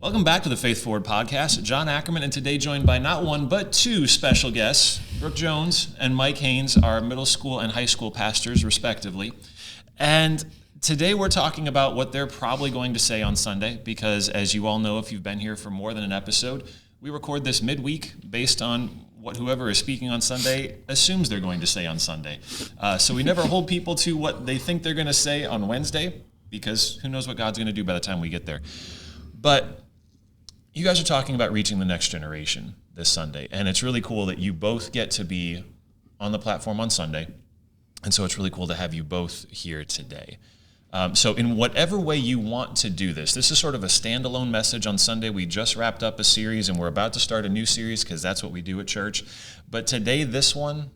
Welcome back to the Faith Forward podcast. John Ackerman, and today joined by not one but two special guests, Brooke Jones and Mike Haynes, our middle school and high school pastors, respectively. And today we're talking about what they're probably going to say on Sunday, because as you all know, if you've been here for more than an episode, we record this midweek based on what whoever is speaking on Sunday assumes they're going to say on Sunday. So we never hold people to what they think they're going to say on Wednesday, because who knows what God's going to do by the time we get there. But you guys are talking about reaching the next generation this Sunday, and it's really cool that you both get to be on the platform on Sunday, and so it's really cool to have you both here today. So in whatever way you want to do this is sort of a standalone message on Sunday. We just wrapped up a series, and we're about to start a new series because that's what we do at church. But today, this one's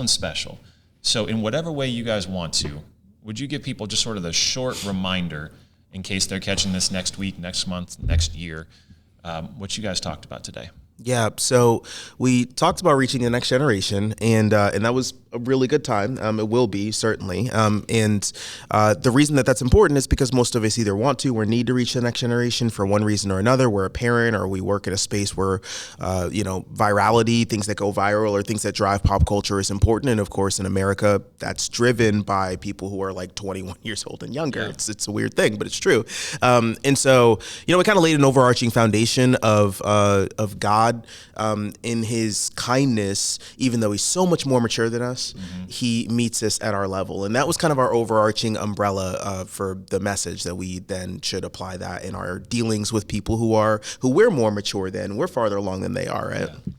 special. So in whatever way you guys want to, would you give people just sort of the short reminder in case they're catching this next week, next month, next year, what you guys talked about today? Yeah, so we talked about reaching the next generation, and that was a really good time. It will be, certainly. And the reason that that's important is because most of us either want to or need to reach the next generation for one reason or another. We're a parent, or we work in a space where, virality, things that go viral or things that drive pop culture is important. And of course, in America, that's driven by people who are like 21 years old and younger. Yeah. It's a weird thing, but it's true. And so, we kind of laid an overarching foundation of God. In his kindness, even though he's so much more mature than us, he meets us at our level. And that was kind of our overarching umbrella for the message, that we then should apply that in our dealings with people who we're more mature than, we're farther along than they are, right? Yeah.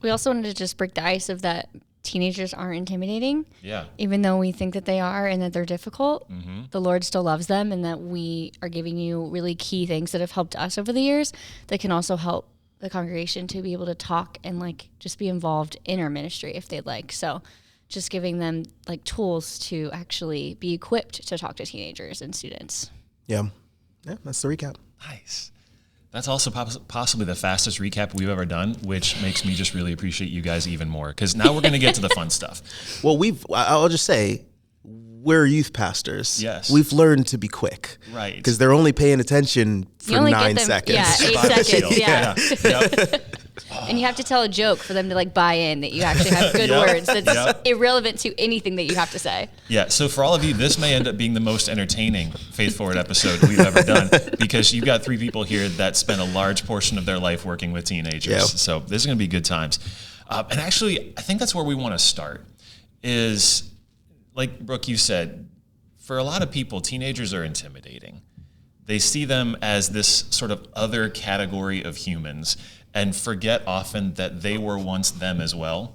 We also wanted to just break the ice of that teenagers aren't intimidating. Yeah. Even though we think that they are and that they're difficult, the Lord still loves them, and that we are giving you really key things that have helped us over the years that can also help the congregation to be able to talk and just be involved in our ministry if they'd like. So just giving them tools to actually be equipped to talk to teenagers and students. Yeah, that's the recap. Nice. That's also possibly the fastest recap we've ever done, which makes me just really appreciate you guys even more, because now we're going to get to the fun stuff. Well, I'll just say, we're youth pastors. Yes. We've learned to be quick. Right. Because they're only paying attention for 9 seconds. Yeah, 8 seconds. Yeah. Yep. And you have to tell a joke for them to buy in that you actually have good words that's irrelevant to anything that you have to say. Yeah, so for all of you, this may end up being the most entertaining Faith Forward episode we've ever done, because you've got 3 people here that spend a large portion of their life working with teenagers. Yep. So this is going to be good times. And actually, I think that's where we want to start is, like Brooke, you said, for a lot of people, teenagers are intimidating. They see them as this sort of other category of humans and forget often that they were once them as well.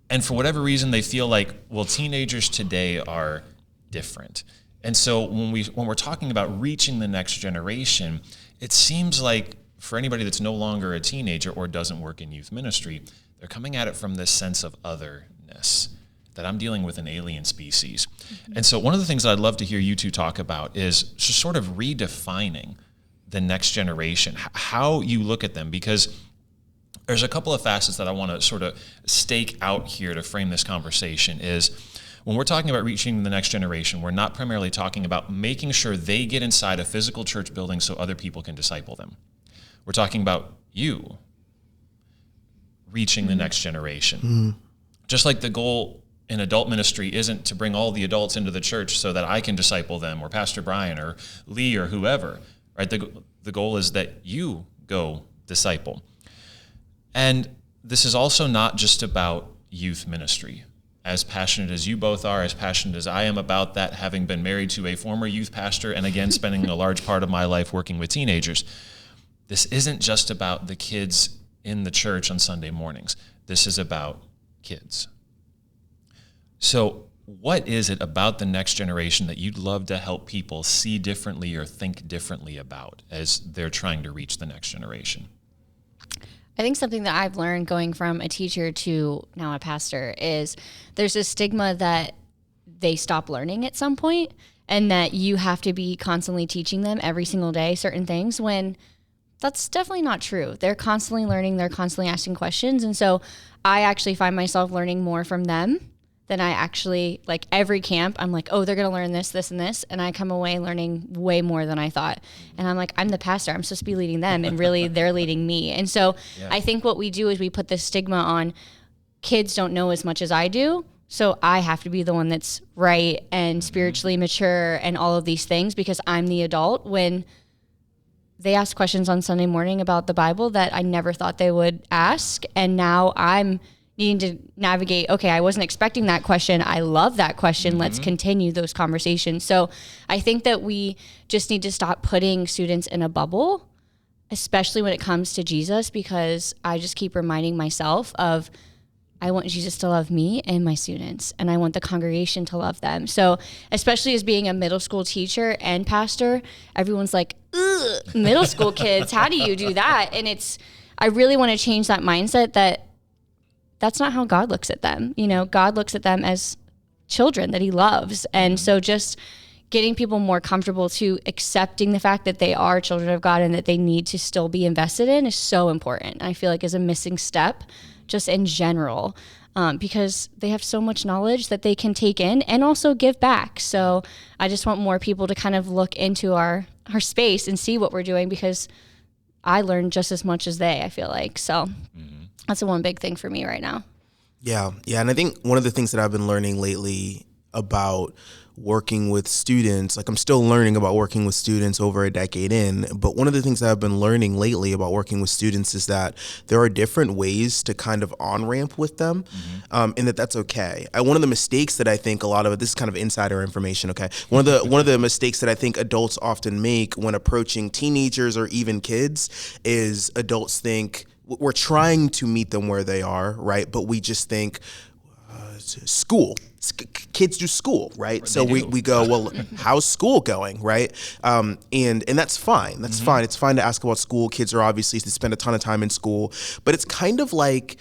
And for whatever reason, they feel like, well, teenagers today are different. And so when we're talking about reaching the next generation, it seems like for anybody that's no longer a teenager or doesn't work in youth ministry, they're coming at it from this sense of otherness, that I'm dealing with an alien species. And so one of the things that I'd love to hear you two talk about is just sort of redefining the next generation, how you look at them, because there's a couple of facets that I want to sort of stake out here to frame this conversation. Is when we're talking about reaching the next generation, we're not primarily talking about making sure they get inside a physical church building so other people can disciple them. We're talking about you reaching the next generation. Just like the goal in adult ministry isn't to bring all the adults into the church so that I can disciple them, or Pastor Brian or Lee or whoever, right? The goal is that you go disciple. And this is also not just about youth ministry. As passionate as you both are, as passionate as I am about that, having been married to a former youth pastor and again spending a large part of my life working with teenagers, this isn't just about the kids in the church on Sunday mornings. This is about kids. So what is it about the next generation that you'd love to help people see differently or think differently about as they're trying to reach the next generation? I think something that I've learned going from a teacher to now a pastor is there's a stigma that they stop learning at some point, and that you have to be constantly teaching them every single day certain things, when that's definitely not true. They're constantly learning, they're constantly asking questions. And so I actually find myself learning more from them then I actually, like every camp, I'm like, oh, they're going to learn this, this, and this. And I come away learning way more than I thought. And I'm like, I'm the pastor. I'm supposed to be leading them. And really, they're leading me. And so I think what we do is we put this stigma on kids don't know as much as I do. So I have to be the one that's right and spiritually mature and all of these things because I'm the adult, when they ask questions on Sunday morning about the Bible that I never thought they would ask. And now I'm needing to navigate, okay, I wasn't expecting that question. I love that question. Let's continue those conversations. So I think that we just need to stop putting students in a bubble, especially when it comes to Jesus, because I just keep reminding myself of, I want Jesus to love me and my students, and I want the congregation to love them. So especially as being a middle school teacher and pastor, everyone's like, ugh, middle school kids, how do you do that? And I really want to change that mindset that that's not how God looks at them. You know, God looks at them as children that he loves. And so just getting people more comfortable to accepting the fact that they are children of God and that they need to still be invested in is so important. I feel like is a missing step just in general, because they have so much knowledge that they can take in and also give back. So I just want more people to kind of look into our space and see what we're doing, because I learn just as much as they, I feel like. So that's the one big thing for me right now. Yeah. And I think one of the things that I've been learning lately about working with students, like I'm still learning about working with students over a decade in, but one of the things that I've been learning lately about working with students is that there are different ways to kind of on-ramp with them, and that's okay. One of the mistakes that I think a lot of this is kind of insider information, okay? One of the mistakes that I think adults often make when approaching teenagers or even kids is adults think we're trying to meet them where they are, right? But we just think school. Kids do school, right? So we go, well, how's school going, right? And that's fine. That's fine. It's fine to ask about school. Kids are obviously, they spend a ton of time in school, but it's kind of like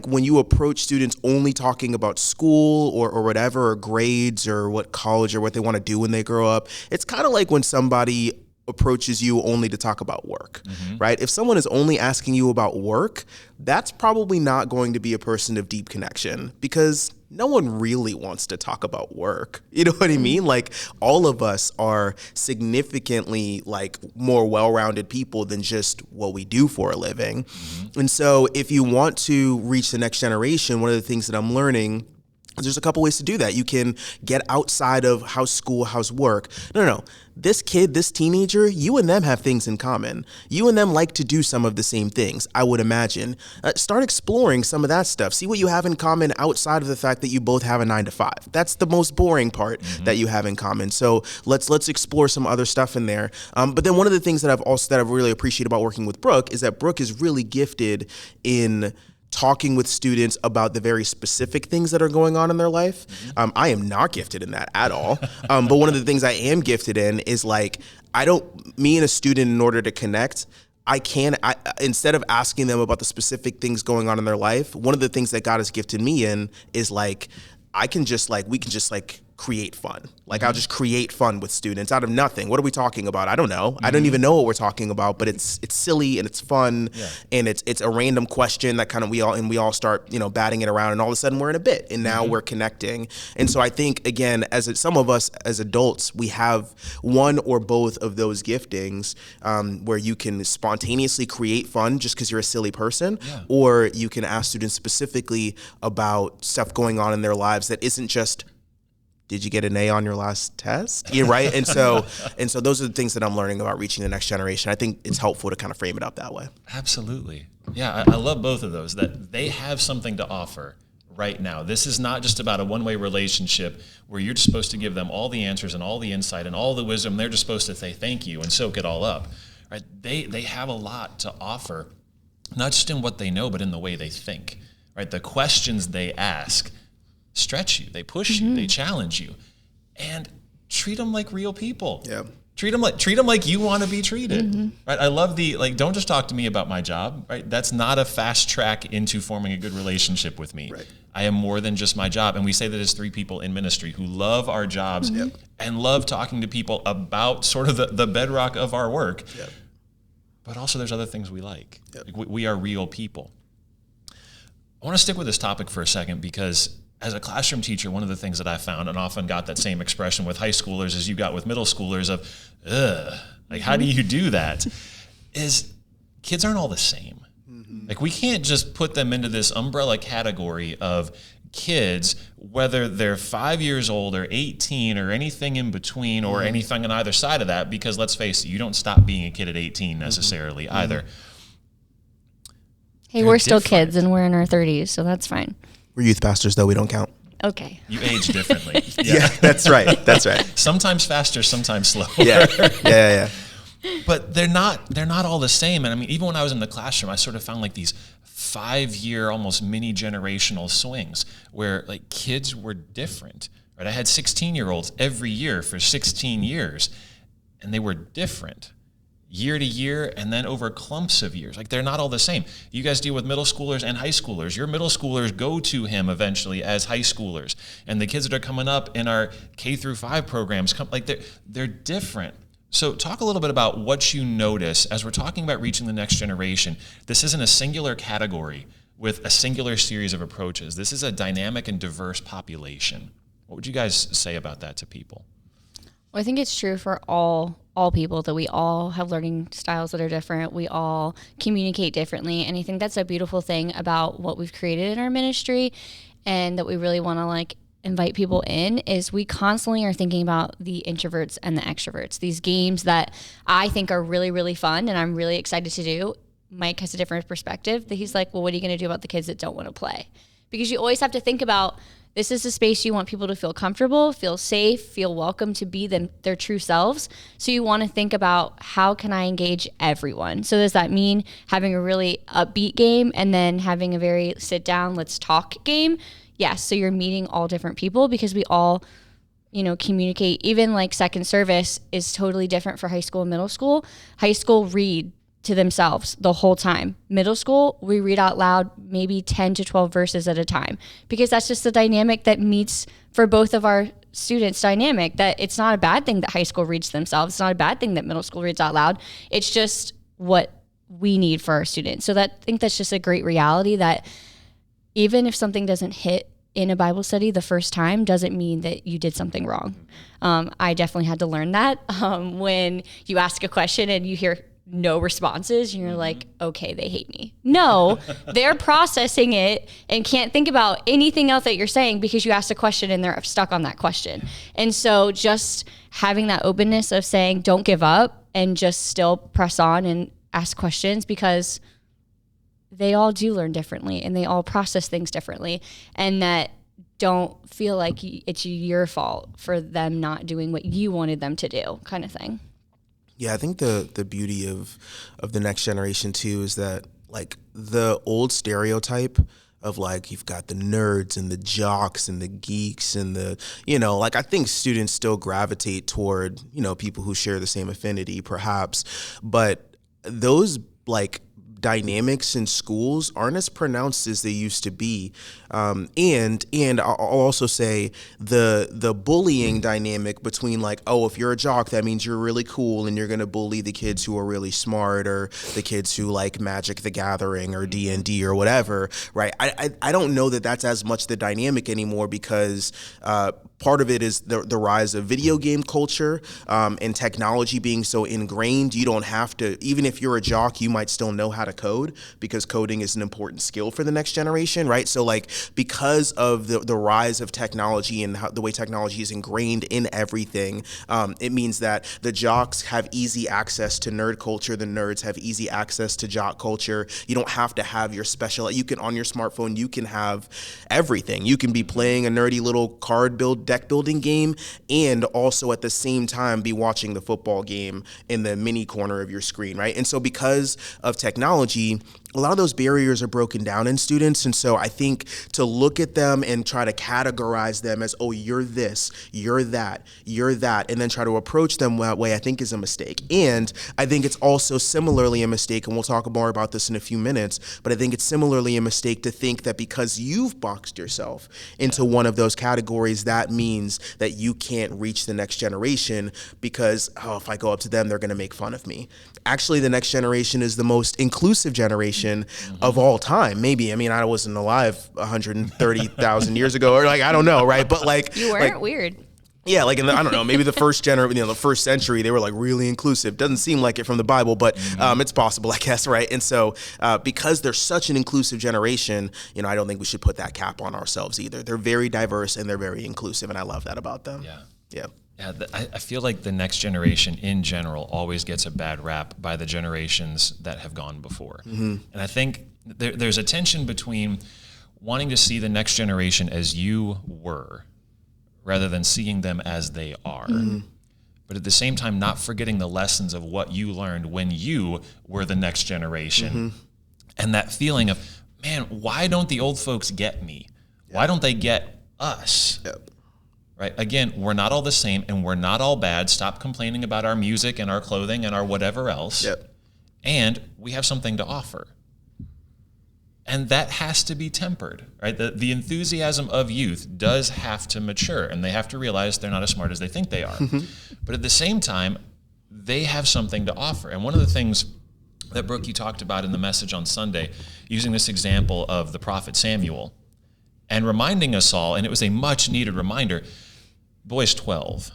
when you approach students only talking about school or whatever, or grades or what college or what they want to do when they grow up. It's kind of like when somebody approaches you only to talk about work, right? If someone is only asking you about work, that's probably not going to be a person of deep connection, because no one really wants to talk about work. You know what I mean? Like, all of us are significantly like more well-rounded people than just what we do for a living. And so if you want to reach the next generation, one of the things that I'm learning, there's a couple ways to do that. You can get outside of how's school, how's work. No. This kid, this teenager, you and them have things in common. You and them like to do some of the same things, I would imagine. Start exploring some of that stuff. See what you have in common outside of the fact that you both have a 9-to-5. That's the most boring part that you have in common. So let's explore some other stuff in there. But then one of the things that I've really appreciated about working with Brooke is that Brooke is really gifted in talking with students about the very specific things that are going on in their life. I am not gifted in that at all. But one of the things I am gifted in is like, me and a student, in order to connect, instead of asking them about the specific things going on in their life, one of the things that God has gifted me in is like, we can just create fun. Like, I'll just create fun with students out of nothing. What are we talking about? I don't know. I don't even know what we're talking about, but it's silly and it's fun, and it's a random question that kind of we all start, batting it around, and all of a sudden we're in a bit, and now we're connecting. And so I think, again, some of us as adults, we have one or both of those giftings, where you can spontaneously create fun just because you're a silly person, or you can ask students specifically about stuff going on in their lives that isn't just, did you get an A on your last test? Yeah, right. And so those are the things that I'm learning about reaching the next generation. I think it's helpful to kind of frame it up that way. Absolutely. Yeah, I love both of those, that they have something to offer right now. This is not just about a one-way relationship where you're just supposed to give them all the answers and all the insight and all the wisdom. They're just supposed to say thank you and soak it all up. Right? They have a lot to offer, not just in what they know, but in the way they think. Right? The questions they ask stretch you, they push you, they challenge you, and treat them like real people. Yeah. Treat them like you want to be treated. Right? I love don't just talk to me about my job. Right? That's not a fast track into forming a good relationship with me. Right. I am more than just my job. And we say that as three people in ministry who love our jobs and love talking to people about sort of the bedrock of our work. But also there's other things we like. Like we are real people. I want to stick with this topic for a second, because as a classroom teacher, one of the things that I found, and often got that same expression with high schoolers as you got with middle schoolers of, ugh, like, how do you do that? Is kids aren't all the same. Like, we can't just put them into this umbrella category of kids, whether they're 5 years old or 18 or anything in between or anything on either side of that, because let's face it, you don't stop being a kid at 18 necessarily either. Hey, we're still kids and we're in our 30s, so that's fine. We're youth pastors, though. We don't count. Okay. You age differently. Yeah, that's right. That's right. Sometimes faster, sometimes slower. Yeah. But they're not all the same. And I mean, even when I was in the classroom, I sort of found like these 5-year, almost mini generational swings where like kids were different, right? I had 16-year-olds every year for 16 years, and they were different year to year and then over clumps of years. Like, they're not all the same. You guys deal with middle schoolers and high schoolers. Your middle schoolers go to him eventually as high schoolers. And the kids that are coming up in our K through 5 programs, they're different. So talk a little bit about what you notice as we're talking about reaching the next generation. This isn't a singular category with a singular series of approaches. This is a dynamic and diverse population. What would you guys say about that to people? Well, I think it's true for all people that we all have learning styles that are different. We all communicate differently. And I think that's a beautiful thing about what we've created in our ministry, and that we really want to like invite people in, is we constantly are thinking about the introverts and the extroverts, these games that I think are really, really fun and I'm really excited to do. Mike has a different perspective that he's like, well, what are you going to do about the kids that don't want to play? Because you always have to think about, this is a space you want people to feel comfortable, feel safe, feel welcome to be their true selves. So you want to think about, how can I engage everyone? So does that mean having a really upbeat game and then having a very sit down, let's talk game? Yes. So you're meeting all different people, because we all, communicate. Even like second service is totally different for high school and middle school. High school read to themselves the whole time. Middle school, we read out loud maybe 10 to 12 verses at a time, because that's just the dynamic that meets for both of our students dynamic, that it's not a bad thing that high school reads to themselves. It's not a bad thing that middle school reads out loud. It's just what we need for our students. So I think that's just a great reality, that even if something doesn't hit in a Bible study the first time, doesn't mean that you did something wrong. I definitely had to learn that when you ask a question and you hear no responses, and you're like, okay, they hate me. No, they're processing it and can't think about anything else that you're saying because you asked a question and they're stuck on that question. And so just having that openness of saying, don't give up, and just still press on and ask questions, because they all do learn differently and they all process things differently, and that don't feel like it's your fault for them not doing what you wanted them to do, kind of thing. Yeah, I think the beauty of the next generation too is that, like, the old stereotype of like, you've got the nerds and the jocks and the geeks and the, like, I think students still gravitate toward, people who share the same affinity perhaps, but those like dynamics in schools aren't as pronounced as they used to be. And I'll also say the bullying dynamic between like, oh, if you're a jock, that means you're really cool and you're going to bully the kids who are really smart, or the kids who like Magic the Gathering or D&D or whatever, right? I don't know that that's as much the dynamic anymore, because part of it is the rise of video game culture and technology being so ingrained. You don't have to, even if you're a jock, you might still know how to code, because coding is an important skill for the next generation, right? So like, because of the rise of technology and the way technology is ingrained in everything, it means that the jocks have easy access to nerd culture, the nerds have easy access to jock culture. You don't have to have your special, you can, on your smartphone, you can have everything. You can be playing a nerdy little deck building game and also at the same time be watching the football game in the mini corner of your screen, right? And so because of technology, a lot of those barriers are broken down in students. And so I think to look at them and try to categorize them as, oh, you're this, you're that, and then try to approach them that way, I think is a mistake. And I think it's also similarly a mistake, and we'll talk more about this in a few minutes, but I think it's similarly a mistake to think that because you've boxed yourself into one of those categories, that means means that you can't reach the next generation because, if I go up to them, they're going to make fun of me. Actually, the next generation is the most inclusive generation of all time. Maybe. I mean, I wasn't alive 130,000 years ago, or I don't know, right? But you weren't weird. Yeah, I don't know, maybe the first the first century, they were really inclusive. Doesn't seem like it from the Bible, but it's possible, I guess, right? And so because they're such an inclusive generation, I don't think we should put that cap on ourselves either. They're very diverse and they're very inclusive, and I love that about them. Yeah. I feel like the next generation in general always gets a bad rap by the generations that have gone before. And I think there's a tension between wanting to see the next generation as you were, rather than seeing them as they are. But at the same time, not forgetting the lessons of what you learned when you were the next generation. And that feeling of, man, why don't the old folks get me? Why don't they get us? Right? Again, we're not all the same and we're not all bad. Stop complaining about our music and our clothing and our whatever else. And we have something to offer. And that has to be tempered, right? The enthusiasm of youth does have to mature, and they have to realize they're not as smart as they think they are. But at the same time, they have something to offer. And one of the things that, Brooke, you talked about in the message on Sunday, using this example of the prophet Samuel, and reminding us all, and it was a much needed reminder, boy's 12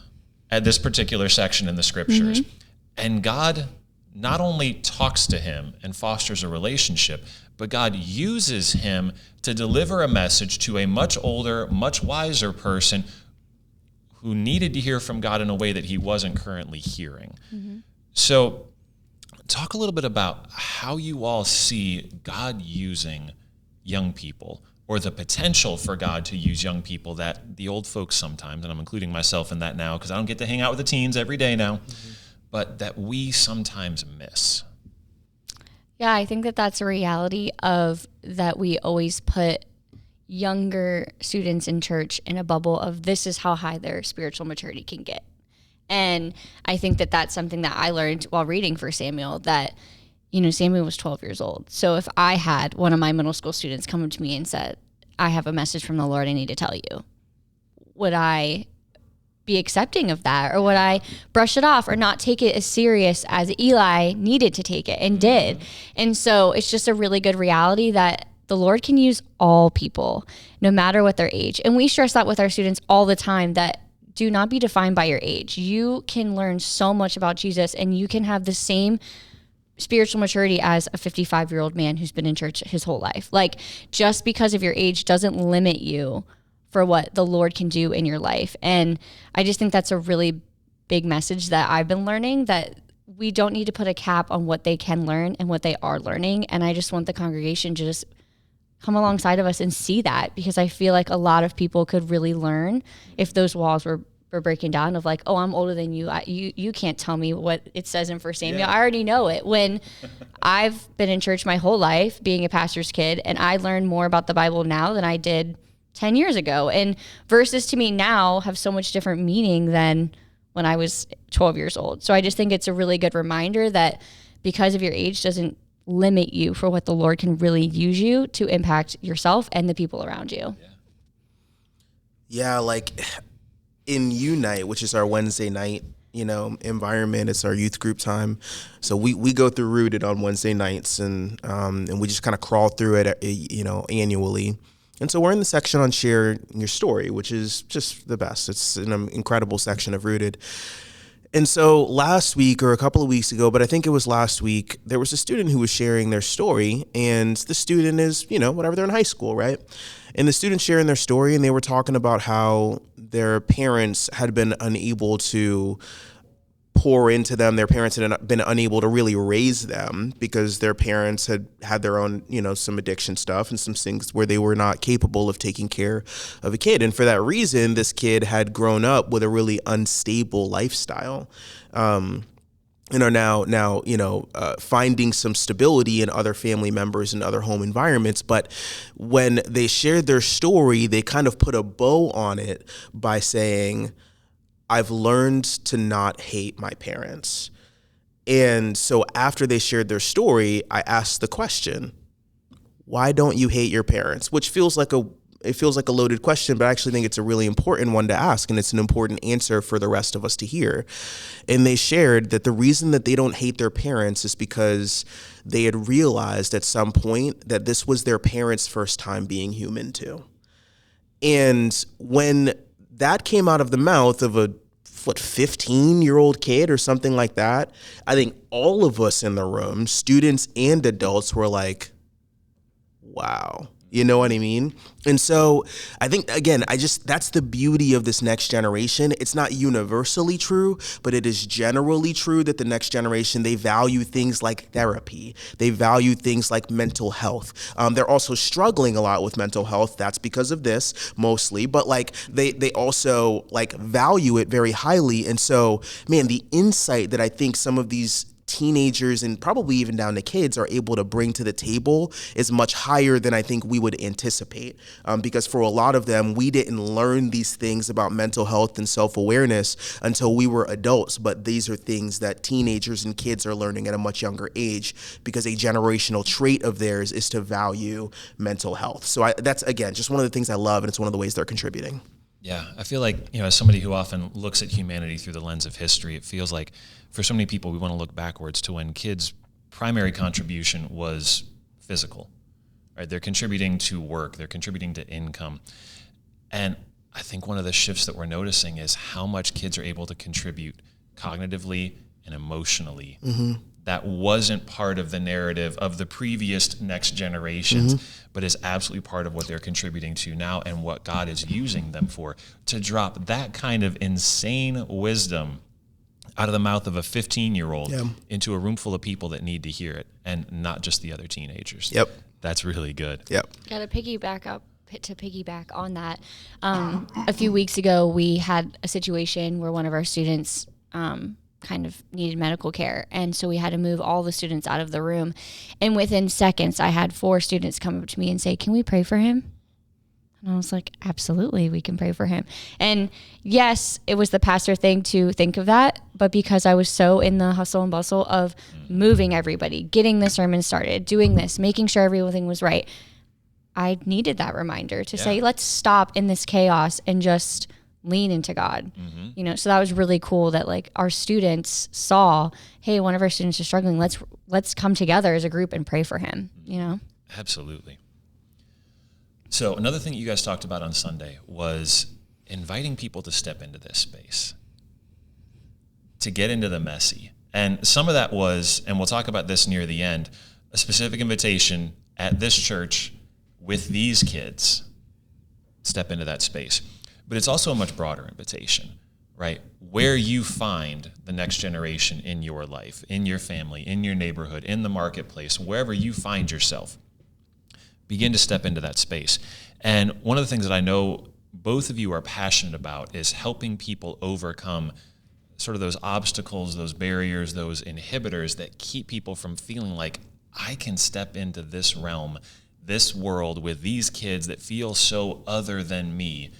at this particular section in the scriptures. And God not only talks to him and fosters a relationship, but God uses him to deliver a message to a much older, much wiser person who needed to hear from God in a way that he wasn't currently hearing. So talk a little bit about how you all see God using young people, or the potential for God to use young people that the old folks sometimes, and I'm including myself in that now because I don't get to hang out with the teens every day now, but that we sometimes miss. Yeah, I think that's a reality of that we always put younger students in church in a bubble of this is how high their spiritual maturity can get. And I think that's something that I learned while reading for Samuel, that, Samuel was 12 years old. So if I had one of my middle school students come up to me and said, I have a message from the Lord I need to tell you, would I be accepting of that, or would I brush it off or not take it as serious as Eli needed to take it and did? And so it's just a really good reality that the Lord can use all people, no matter what their age. And we stress that with our students all the time, that do not be defined by your age. You can learn so much about Jesus, and you can have the same spiritual maturity as a 55-year-old man who's been in church his whole life. Just because of your age doesn't limit you for what the Lord can do in your life. And I just think that's a really big message that I've been learning, that we don't need to put a cap on what they can learn and what they are learning. And I just want the congregation to just come alongside of us and see that, because I feel like a lot of people could really learn if those walls were breaking down of I'm older than you. You can't tell me what it says in 1 Samuel. I already know it. When I've been in church my whole life, being a pastor's kid, and I learned more about the Bible now than I did 10 years ago. And verses to me now have so much different meaning than when I was 12 years old. So I just think it's a really good reminder that because of your age doesn't limit you for what the Lord can really use you to impact yourself and the people around you. Yeah, in Unite, which is our Wednesday night, environment, it's our youth group time. So we go through Rooted on Wednesday nights, and we just kind of crawl through it, annually. And so we're in the section on Share Your Story, which is just the best. It's an incredible section of Rooted. And so last week, or a couple of weeks ago, but I think it was last week, there was a student who was sharing their story, and the student is, whatever, they're in high school, right? And the student sharing their story, and they were talking about how their parents had been unable to pour into them. Their parents had been unable to really raise them because their parents had their own, some addiction stuff and some things where they were not capable of taking care of a kid. And for that reason, this kid had grown up with a really unstable lifestyle. And are now finding some stability in other family members and other home environments. But when they shared their story, they kind of put a bow on it by saying, I've learned to not hate my parents. And so after they shared their story, I asked the question, why don't you hate your parents? Which feels like a it feels like a loaded question, but I actually think it's a really important one to ask, and it's an important answer for the rest of us to hear. And they shared that the reason that they don't hate their parents is because they had realized at some point that this was their parents' first time being human too. And when that came out of the mouth of a 15-year-old kid or something like that, I think all of us in the room, students and adults, were like, wow. You know what I mean? And so I think, again, that's the beauty of this next generation. It's not universally true, but it is generally true that the next generation, they value things like therapy. They value things like mental health. They're also struggling a lot with mental health. That's because of this mostly, but like they also like value it very highly. And so, man, the insight that I think some of these teenagers and probably even down to kids are able to bring to the table is much higher than I think we would anticipate. Because for a lot of them, we didn't learn these things about mental health and self-awareness until we were adults. But these are things that teenagers and kids are learning at a much younger age because a generational trait of theirs is to value mental health. So that's, again, just one of the things I love, and it's one of the ways they're contributing. Yeah, I feel like, as somebody who often looks at humanity through the lens of history, it feels like for so many people, we want to look backwards to when kids' primary contribution was physical, right? They're contributing to work, they're contributing to income. And I think one of the shifts that we're noticing is how much kids are able to contribute cognitively and emotionally. Mm-hmm. That wasn't part of the narrative of the previous next generations, but is absolutely part of what they're contributing to now and what God is using them for. To drop that kind of insane wisdom out of the mouth of a 15-year-old into a room full of people that need to hear it, and not just the other teenagers. Yep. That's really good. Yep. Got to piggyback on that. A few weeks ago, we had a situation where one of our students kind of needed medical care. And so we had to move all the students out of the room. And within seconds, I had 4 students come up to me and say, "Can we pray for him?" And I was like, absolutely, we can pray for him. And yes, it was the pastor thing to think of that, but because I was so in the hustle and bustle of moving everybody, getting the sermon started, doing this, making sure everything was right, I needed that reminder to say, let's stop in this chaos and just lean into God. Mm-hmm. So that was really cool that like our students saw, hey, one of our students is struggling. Let's come together as a group and pray for him, Absolutely. So another thing that you guys talked about on Sunday was inviting people to step into this space, to get into the messy. And some of that was, and we'll talk about this near the end, a specific invitation at this church with these kids, step into that space. But it's also a much broader invitation, right? Where you find the next generation in your life, in your family, in your neighborhood, in the marketplace, wherever you find yourself, begin to step into that space. And one of the things that I know both of you are passionate about is helping people overcome sort of those obstacles, those barriers, those inhibitors that keep people from feeling like, I can step into this realm, this world with these kids that feel so other than me,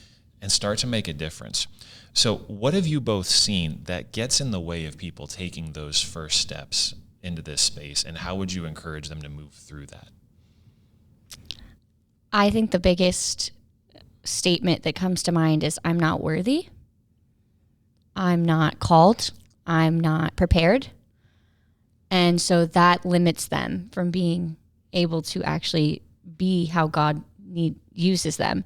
and start to make a difference. So what have you both seen that gets in the way of people taking those first steps into this space, and how would you encourage them to move through that? I think the biggest statement that comes to mind is, I'm not worthy. I'm not called. I'm not prepared. And so that limits them from being able to actually be how God uses them.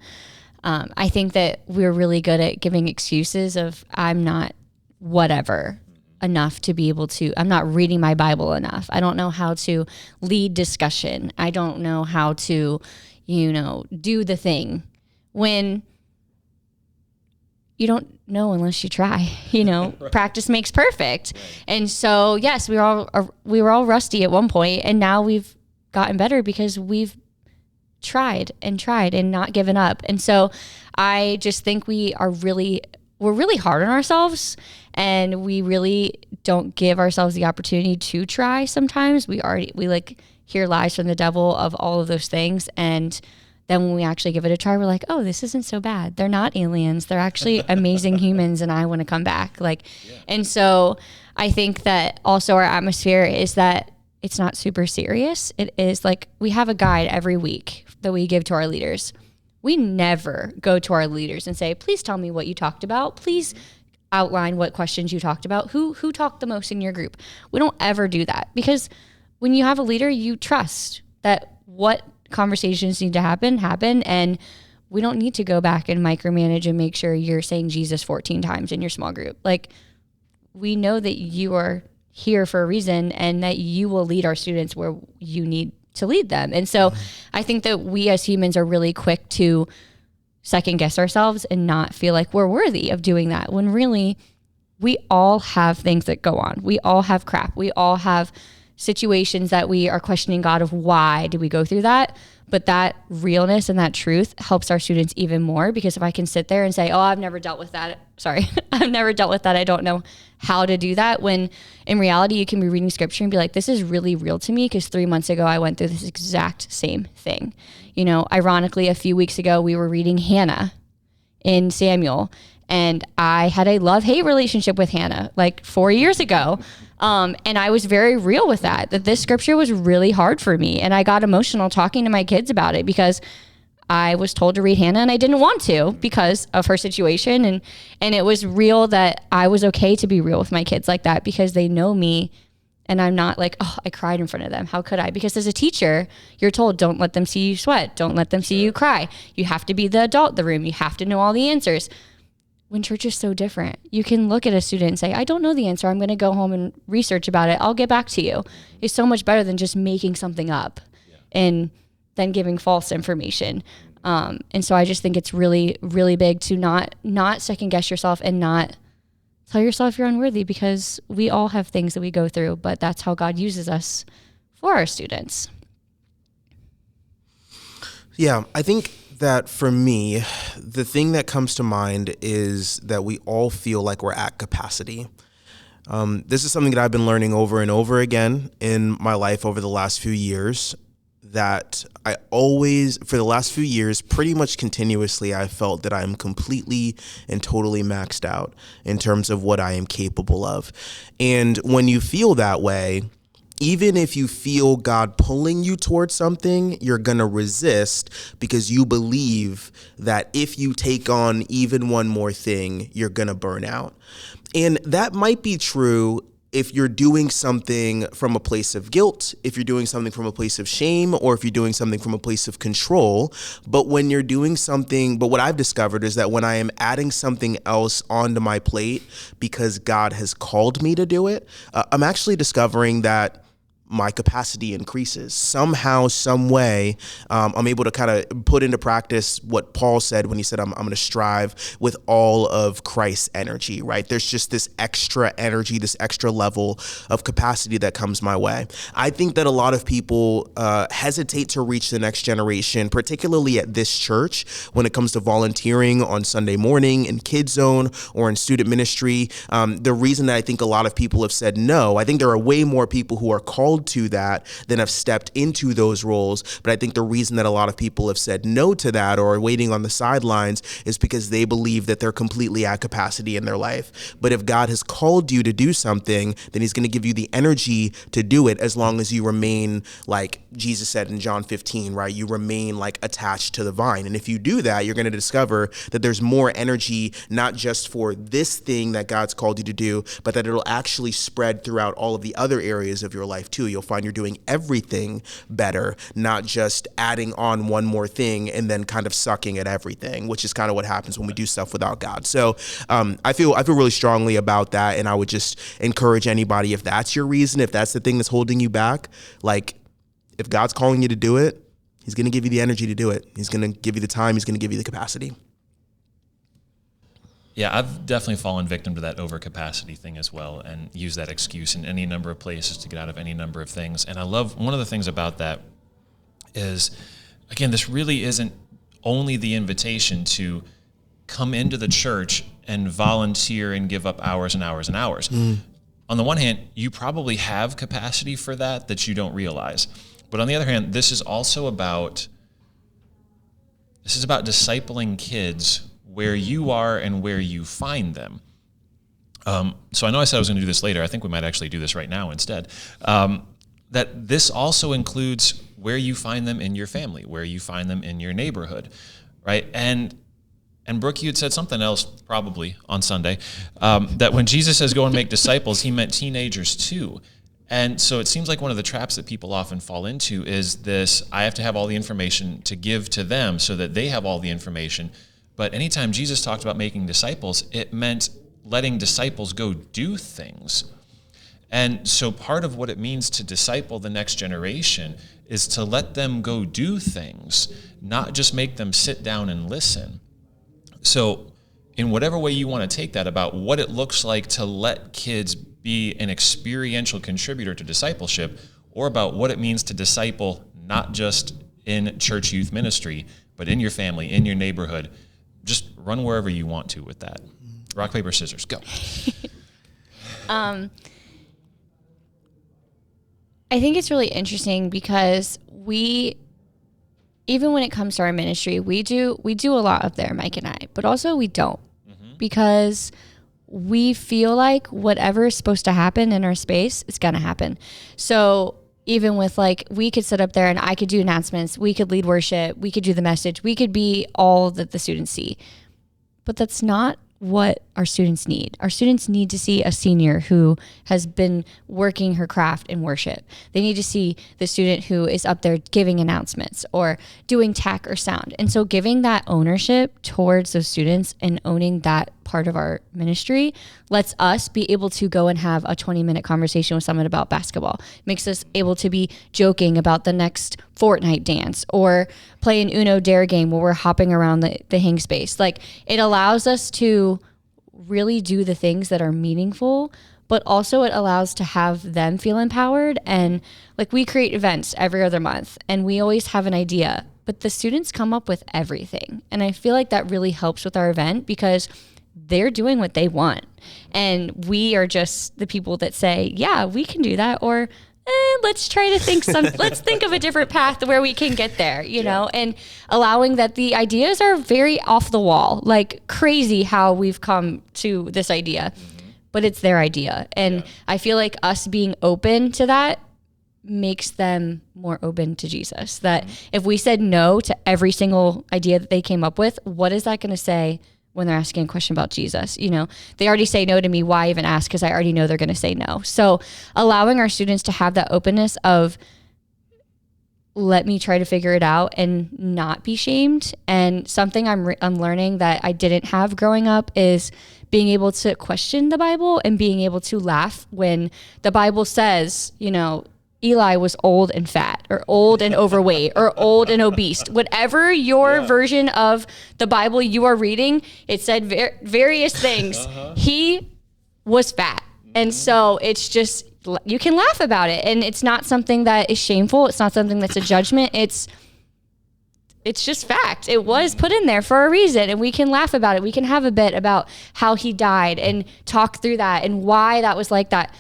I think that we're really good at giving excuses of, I'm not whatever enough to be able to, I'm not reading my Bible enough. I don't know how to lead discussion. I don't know how to, do the thing, when you don't know unless you try. Right. Practice makes perfect. Right. And so, yes, we were all rusty at one point, and now we've gotten better because we've tried and not given up. And so I just think we're really hard on ourselves, and we really don't give ourselves the opportunity to try. Sometimes we hear lies from the devil of all of those things, and then when we actually give it a try, we're like, oh, this isn't so bad. They're not aliens. They're actually amazing humans, and I want to come back. And so I think that also our atmosphere is that it's not super serious. It is like we have a guide every week that we give to our leaders. We never go to our leaders and say, please tell me what you talked about. Please outline what questions you talked about. Who talked the most in your group? We don't ever do that, because when you have a leader, you trust that what conversations need to happen, and we don't need to go back and micromanage and make sure you're saying Jesus 14 times in your small group. Like, we know that you are here for a reason and that you will lead our students where you need to lead them. And so I think that we as humans are really quick to second guess ourselves and not feel like we're worthy of doing that, when really we all have things that go on. We all have crap. We all have situations that we are questioning God of why did we go through that? But that realness and that truth helps our students even more, because if I can sit there and say, oh, I've never dealt with that. Sorry, I've never dealt with that. I don't know how to do that. When in reality, you can be reading scripture and be like, this is really real to me, because 3 months ago, I went through this exact same thing. You know, ironically, a few weeks ago, we were reading Hannah in Samuel, and I had a love-hate relationship with Hannah like 4 years ago. And I was very real with that this scripture was really hard for me. And I got emotional talking to my kids about it, because I was told to read Hannah and I didn't want to because of her situation. And it was real that I was okay to be real with my kids like that, because they know me. And I'm not like, oh, I cried in front of them. How could I? Because as a teacher, you're told, don't let them see you sweat. Don't let them see you cry. You have to be the adult in the room. You have to know all the answers. When church is so different, you can look at a student and say, I don't know the answer. I'm going to go home and research about it. I'll get back to you. It's so much better than just making something up and then giving false information. And so I just think it's really, really big to not second guess yourself and not tell yourself you're unworthy, because we all have things that we go through, but that's how God uses us for our students. Yeah, I think that for me, the thing that comes to mind is that we all feel like we're at capacity. This is something that I've been learning over and over again in my life over the last few years, that I always, for the last few years, pretty much continuously, I felt that I'm completely and totally maxed out in terms of what I am capable of. And when you feel that way, even if you feel God pulling you towards something, you're going to resist, because you believe that if you take on even one more thing, you're going to burn out. And that might be true if you're doing something from a place of guilt, if you're doing something from a place of shame, or if you're doing something from a place of control. But when you're doing something, but what I've discovered is that when I am adding something else onto my plate because God has called me to do it, I'm actually discovering that my capacity increases. Somehow, some way, I'm able to kind of put into practice what Paul said when he said, I'm going to strive with all of Christ's energy, right? There's just this extra energy, this extra level of capacity that comes my way. I think that a lot of people hesitate to reach the next generation, particularly at this church, when it comes to volunteering on Sunday morning in Kids Zone or in student ministry. The reason that I think a lot of people have said no, I think there are way more people who are called to that than have stepped into those roles. But I think the reason that a lot of people have said no to that or are waiting on the sidelines is because they believe that they're completely at capacity in their life. But if God has called you to do something, then he's going to give you the energy to do it, as long as you remain, like Jesus said in John 15, right? You remain like attached to the vine. And if you do that, you're going to discover that there's more energy, not just for this thing that God's called you to do, but that it'll actually spread throughout all of the other areas of your life too. You'll find you're doing everything better, not just adding on one more thing and then kind of sucking at everything, which is kind of what happens when we do stuff without God. So I feel really strongly about that. And I would just encourage anybody, if that's your reason, if that's the thing that's holding you back, like if God's calling you to do it, he's going to give you the energy to do it. He's going to give you the time. He's going to give you the capacity. Yeah, I've definitely fallen victim to that overcapacity thing as well, and use that excuse in any number of places to get out of any number of things. And I love, one of the things about that is, again, this really isn't only the invitation to come into the church and volunteer and give up hours and hours and hours. On the one hand, you probably have capacity for that you don't realize. But on the other hand, this is also about discipling kids where you are and where you find them. So I know I said I was going to do this later. I think we might actually do this right now instead. That this also includes where you find them in your family, where you find them in your neighborhood. right? And Brooke, you had said something else probably on Sunday, that when Jesus says go and make disciples, he meant teenagers too. And so it seems like one of the traps that people often fall into is this: I have to have all the information to give to them so that they have all the information. But anytime Jesus talked about making disciples, it meant letting disciples go do things. And so part of what it means to disciple the next generation is to let them go do things, not just make them sit down and listen. So in whatever way you want to take that about what it looks like to let kids be an experiential contributor to discipleship, or about what it means to disciple not just in church youth ministry, but in your family, in your neighborhood, just run wherever you want to with that. Rock, paper, scissors, go. I think it's really interesting because even when it comes to our ministry, we do a lot up there, Mike and I, but also we don't, because we feel like whatever is supposed to happen in our space is going to happen. So even with we could sit up there and I could do announcements, we could lead worship, we could do the message, we could be all that the students see, but that's not what our students need. Our students need to see a senior who has been working her craft in worship. They need to see the student who is up there giving announcements or doing tech or sound. And so giving that ownership towards those students and owning that part of our ministry lets us be able to go and have a 20-minute conversation with someone about basketball. Makes us able to be joking about the next Fortnite dance or play an Uno Dare game where we're hopping around the hang space. It allows us to really do the things that are meaningful, but also it allows to have them feel empowered. And we create events every other month and we always have an idea, but the students come up with everything. And I feel like that really helps with our event because they're doing what they want. And we are just the people that say, yeah, we can do that. Or let's try to let's think of a different path where we can get there, you know, and allowing that the ideas are very off the wall, crazy how we've come to this idea, but it's their idea. And I feel like us being open to that makes them more open to Jesus. That if we said no to every single idea that they came up with, what is that going to say when they're asking a question about Jesus? You know, they already say no to me. Why even ask? Because I already know they're going to say no. So allowing our students to have that openness of, let me try to figure it out and not be shamed. And something I'm learning that I didn't have growing up is being able to question the Bible and being able to laugh when the Bible says, you know, Eli was old and fat, or old and overweight, or old and obese. Whatever your version of the Bible you are reading, it said various things. He was fat. And so it's just, you can laugh about it. And it's not something that is shameful. It's not something that's a judgment. It's just fact. It was put in there for a reason, and we can laugh about it. We can have a bit about how he died and talk through that and why that was like that.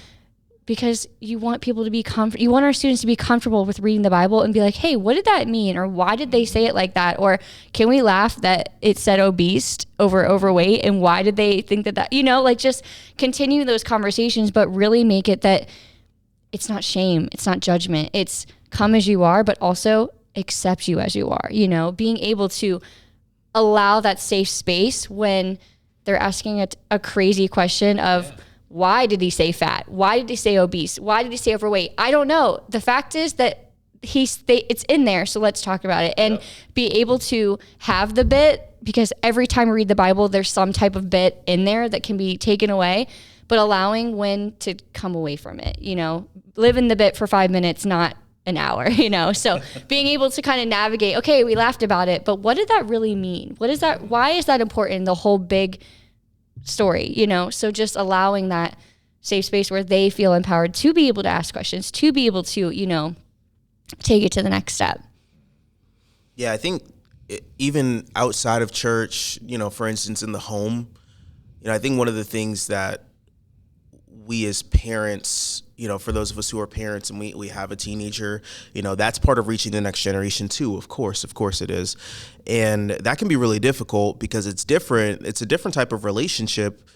Because you want people to be you want our students to be comfortable with reading the Bible and be like, hey, what did that mean? Or why did they say it like that? Or can we laugh that it said obese over overweight? And why did they think that, you know, just continue those conversations, but really make it that it's not shame. It's not judgment. It's come as you are, but also accept you as you are, you know, being able to allow that safe space when they're asking a crazy question of, why did he say fat? Why did he say obese? Why did he say overweight? I don't know. The fact is that it's in there, so let's talk about it. And be able to have the bit, because every time we read the Bible, there's some type of bit in there that can be taken away, but allowing when to come away from it, you know, live in the bit for 5 minutes, not an hour, you know? So being able to kind of navigate, okay, we laughed about it, but what did that really mean? Why is that important? The whole big story, you know? So just allowing that safe space where they feel empowered to be able to ask questions, to be able to, you know, take it to the next step. Yeah, I think even outside of church, you know, for instance, in the home, you know, I think one of the things that we as parents for those of us who are parents and we have a teenager, that's part of reaching the next generation too. Of course it is. And that can be really difficult because it's different. It's a different type of relationship,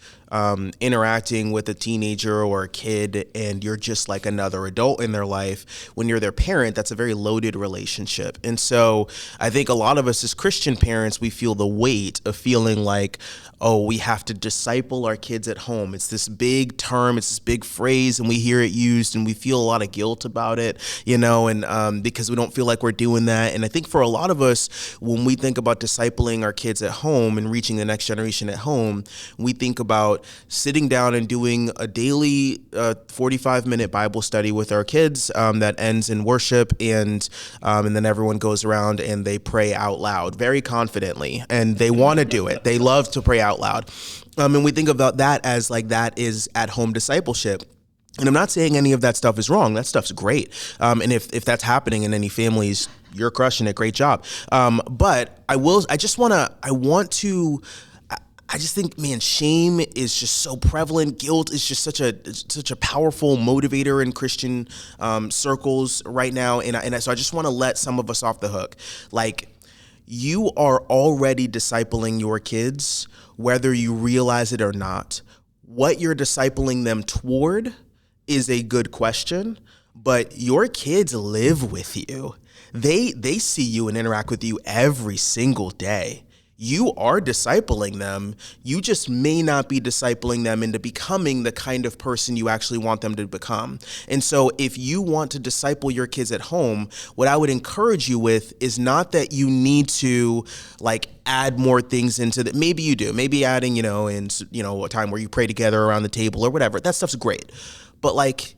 interacting with a teenager or a kid, and you're just like another adult in their life. When you're their parent, that's a very loaded relationship. And so I think a lot of us as Christian parents, we feel the weight of feeling like, oh, we have to disciple our kids at home. It's this big term, it's this big phrase, and we hear it used, and we feel a lot of guilt about it, and because we don't feel like we're doing that. And I think for a lot of us, when we think about discipling our kids at home and reaching the next generation at home, we think about sitting down and doing a daily 45-minute Bible study with our kids that ends in worship, and then everyone goes around and they pray out loud very confidently, and they want to do it. They love to pray out loud. And we think about that as like that is at-home discipleship. And I'm not saying any of that stuff is wrong. That stuff's great. And if that's happening in any families, you're crushing it. Great job. But I just think, man, shame is just so prevalent. Guilt is just such a powerful motivator in Christian circles right now. So I just want to let some of us off the hook. Like, you are already discipling your kids, whether you realize it or not. What you're discipling them toward is a good question, but your kids live with you. They see you and interact with you every single day. You are discipling them. You just may not be discipling them into becoming the kind of person you actually want them to become. And so if you want to disciple your kids at home, what I would encourage you with is not that you need to like add more things into that. Maybe you do. Maybe adding, a time where you pray together around the table or whatever. That stuff's great. But like,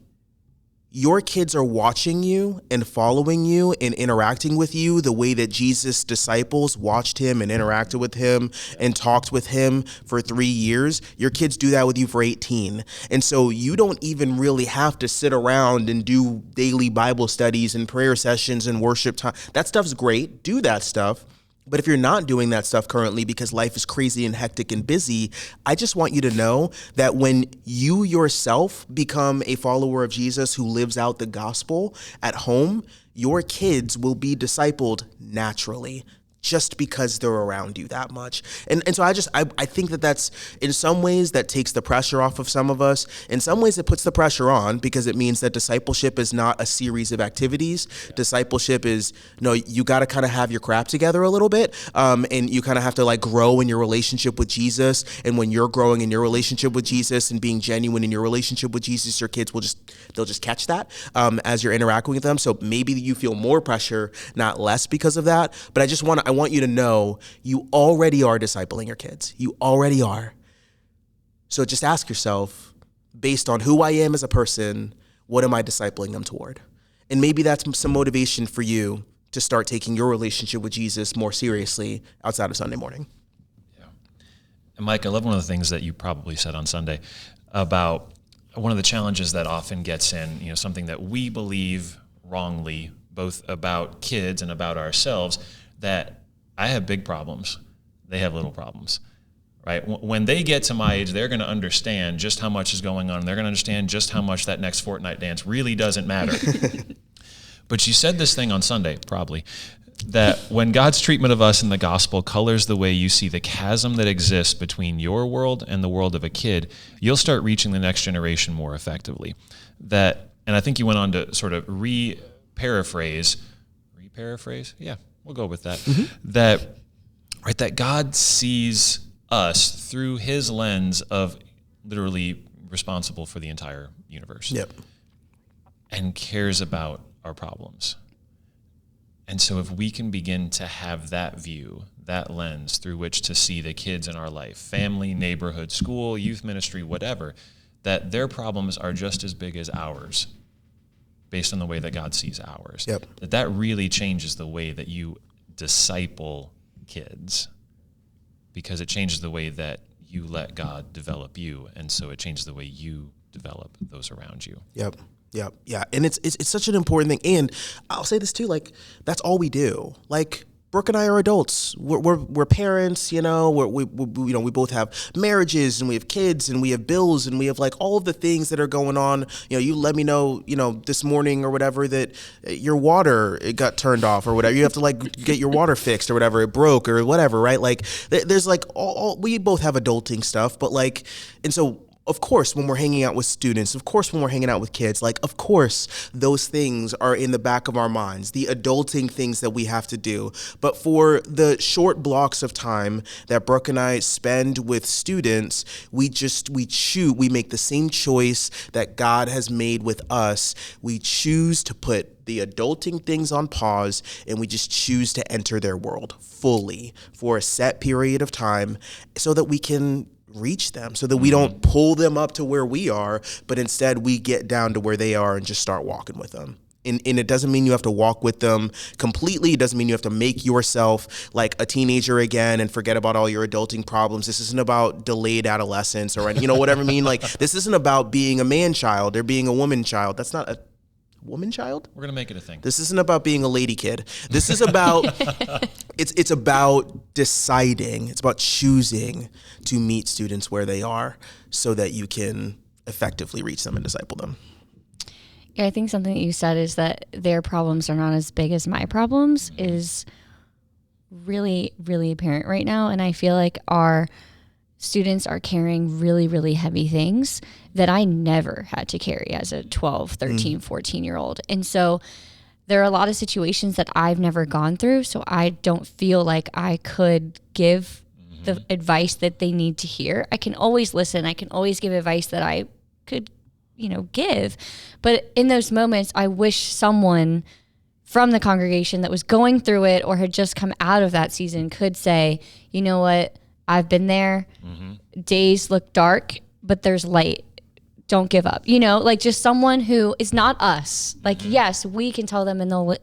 your kids are watching you and following you and interacting with you the way that Jesus' disciples watched him and interacted with him and talked with him for 3 years. Your kids do that with you for 18. And so you don't even really have to sit around and do daily Bible studies and prayer sessions and worship time. That stuff's great. Do that stuff. But if you're not doing that stuff currently because life is crazy and hectic and busy, I just want you to know that when you yourself become a follower of Jesus who lives out the gospel at home, your kids will be discipled naturally, just because they're around you that much. And so I think that's, in some ways, that takes the pressure off of some of us. In some ways, it puts the pressure on because it means that discipleship is not a series of activities. Yeah. Discipleship is, you got to kind of have your crap together a little bit. And you kind of have to like grow in your relationship with Jesus. And when you're growing in your relationship with Jesus and being genuine in your relationship with Jesus, your kids they'll just catch that as you're interacting with them. So maybe you feel more pressure, not less because of that. But I want you to know you already are discipling your kids. You already are. So just ask yourself, based on who I am as a person, what am I discipling them toward? And maybe that's some motivation for you to start taking your relationship with Jesus more seriously outside of Sunday morning. Yeah. And Mike, I love one of the things that you probably said on Sunday about one of the challenges that often gets in, something that we believe wrongly, both about kids and about ourselves, that I have big problems. They have little problems, right? When they get to my age, they're going to understand just how much is going on. They're going to understand just how much that next Fortnite dance really doesn't matter. But you said this thing on Sunday, probably, that when God's treatment of us in the gospel colors the way you see the chasm that exists between your world and the world of a kid, you'll start reaching the next generation more effectively. And I think you went on to sort of re-paraphrase? Yeah. We'll go with that. Mm-hmm. That God sees us through his lens of literally responsible for the entire universe. Yep. And cares about our problems. And so if we can begin to have that view, that lens through which to see the kids in our life, family, neighborhood, school, youth ministry, whatever, that their problems are just as big as ours, based on the way that God sees ours. Yep. That really changes the way that you disciple kids, because it changes the way that you let God develop you, and so it changes the way you develop those around you. Yep. Yeah. And it's such an important thing. And I'll say this too, like, that's all we do. Like, Brooke and I are adults. We're parents, you know. We both have marriages and we have kids and we have bills and we have like all of the things that are going on. You know, you let me know, you know, this morning or whatever that your water it got turned off or whatever. You have to like get your water fixed or whatever. It broke or whatever, right? Like there's like we both have adulting stuff, but like, and so. Of course, when we're hanging out with students, of course, when we're hanging out with kids, like, of course, those things are in the back of our minds, the adulting things that we have to do. But for the short blocks of time that Brooke and I spend with students, we make the same choice that God has made with us. We choose to put the adulting things on pause, and we just choose to enter their world fully for a set period of time so that we can reach them, so that we don't pull them up to where we are, but instead we get down to where they are and just start walking with them. And it doesn't mean you have to walk with them completely. It doesn't mean you have to make yourself like a teenager again and forget about all your adulting problems. This isn't about delayed adolescence or, you know, whatever I mean. Like, this isn't about being a man child or being a woman child. That's not a woman child. We're going to make it a thing. This isn't about being a lady kid. This is about, it's about deciding, it's about choosing to meet students where they are so that you can effectively reach them and disciple them. Yeah, I think something that you said is that their problems are not as big as my problems is really, really apparent right now. And I feel like our students are carrying really, really heavy things that I never had to carry as a 12, 13, 14-year-old. And so there are a lot of situations that I've never gone through, so I don't feel like I could give the advice that they need to hear. I can always listen. I can always give advice that I could, you know, give. But in those moments, I wish someone from the congregation that was going through it or had just come out of that season could say, you know what, I've been there. Days look dark, but there's light. Don't give up. You know, like just someone who is not us. Like, yes, we can tell them and they'll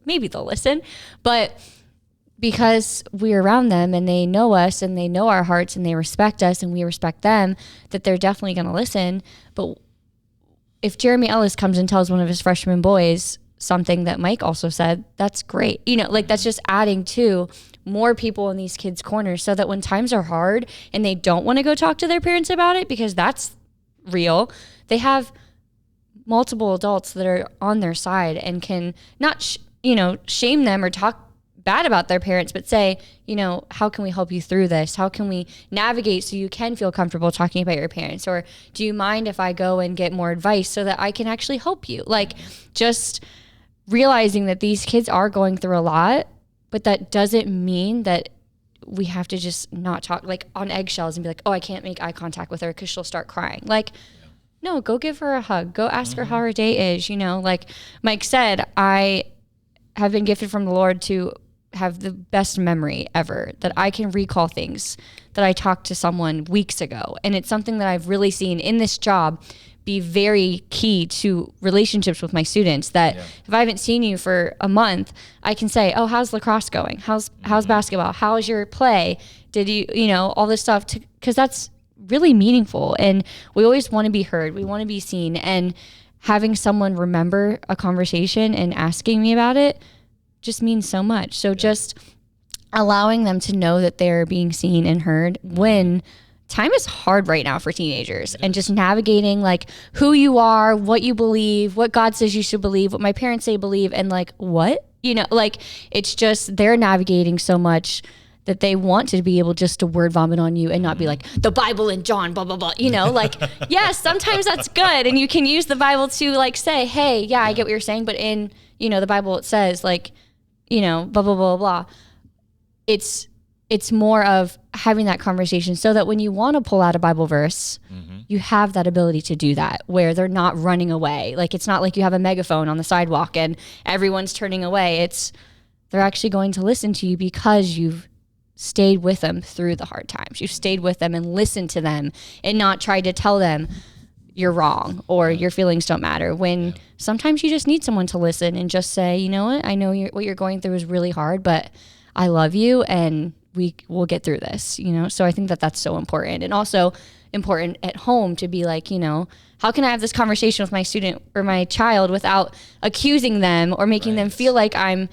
maybe they'll listen, but because we're around them and they know us and they know our hearts and they respect us and we respect them, that they're definitely going to listen. But if Jeremy Ellis comes and tells one of his freshman boys something that Mike also said, that's great. You know, like that's just adding to more people in these kids' corners so that when times are hard and they don't want to go talk to their parents about it, because that's real, they have multiple adults that are on their side and can not, shame them or talk bad about their parents, but say, you know, how can we help you through this? How can we navigate so you can feel comfortable talking about your parents? Or do you mind if I go and get more advice so that I can actually help you? Like just realizing that these kids are going through a lot, but that doesn't mean that we have to just not talk like on eggshells and be like, oh, I can't make eye contact with her because she'll start crying. Like, no, go give her a hug. Go ask her how her day is. You know, like Mike said, I have been gifted from the Lord to have the best memory ever, that I can recall things that I talked to someone weeks ago. And it's something that I've really seen in this job be very key to relationships with my students, that if I haven't seen you for a month, I can say, oh, how's lacrosse going? How's basketball? How's your play? Did you all this stuff, because that's really meaningful. And we always want to be heard. We want to be seen. And having someone remember a conversation and asking me about it just means so much. So just allowing them to know that they're being seen and heard when time is hard right now for teenagers, and just navigating like who you are, what you believe, what God says you should believe, what my parents say believe, and like what, like it's just they're navigating so much that they want to be able just to word vomit on you and not be like the Bible and John, blah, blah, blah, like, yes, sometimes that's good. And you can use the Bible to like say, hey, yeah, I get what you're saying. But in, the Bible, it says like, blah, blah, blah, blah. It's more of having that conversation so that when you want to pull out a Bible verse, you have that ability to do that where they're not running away. Like, it's not like you have a megaphone on the sidewalk and everyone's turning away. They're actually going to listen to you because you've stayed with them through the hard times. You've stayed with them and listened to them and not tried to tell them you're wrong or your feelings don't matter, when sometimes you just need someone to listen and just say, you know what, I know what you're going through is really hard, but I love you and we'll get through this, So I think that that's so important, and also important at home to be like, how can I have this conversation with my student or my child without accusing them or making them feel like I'm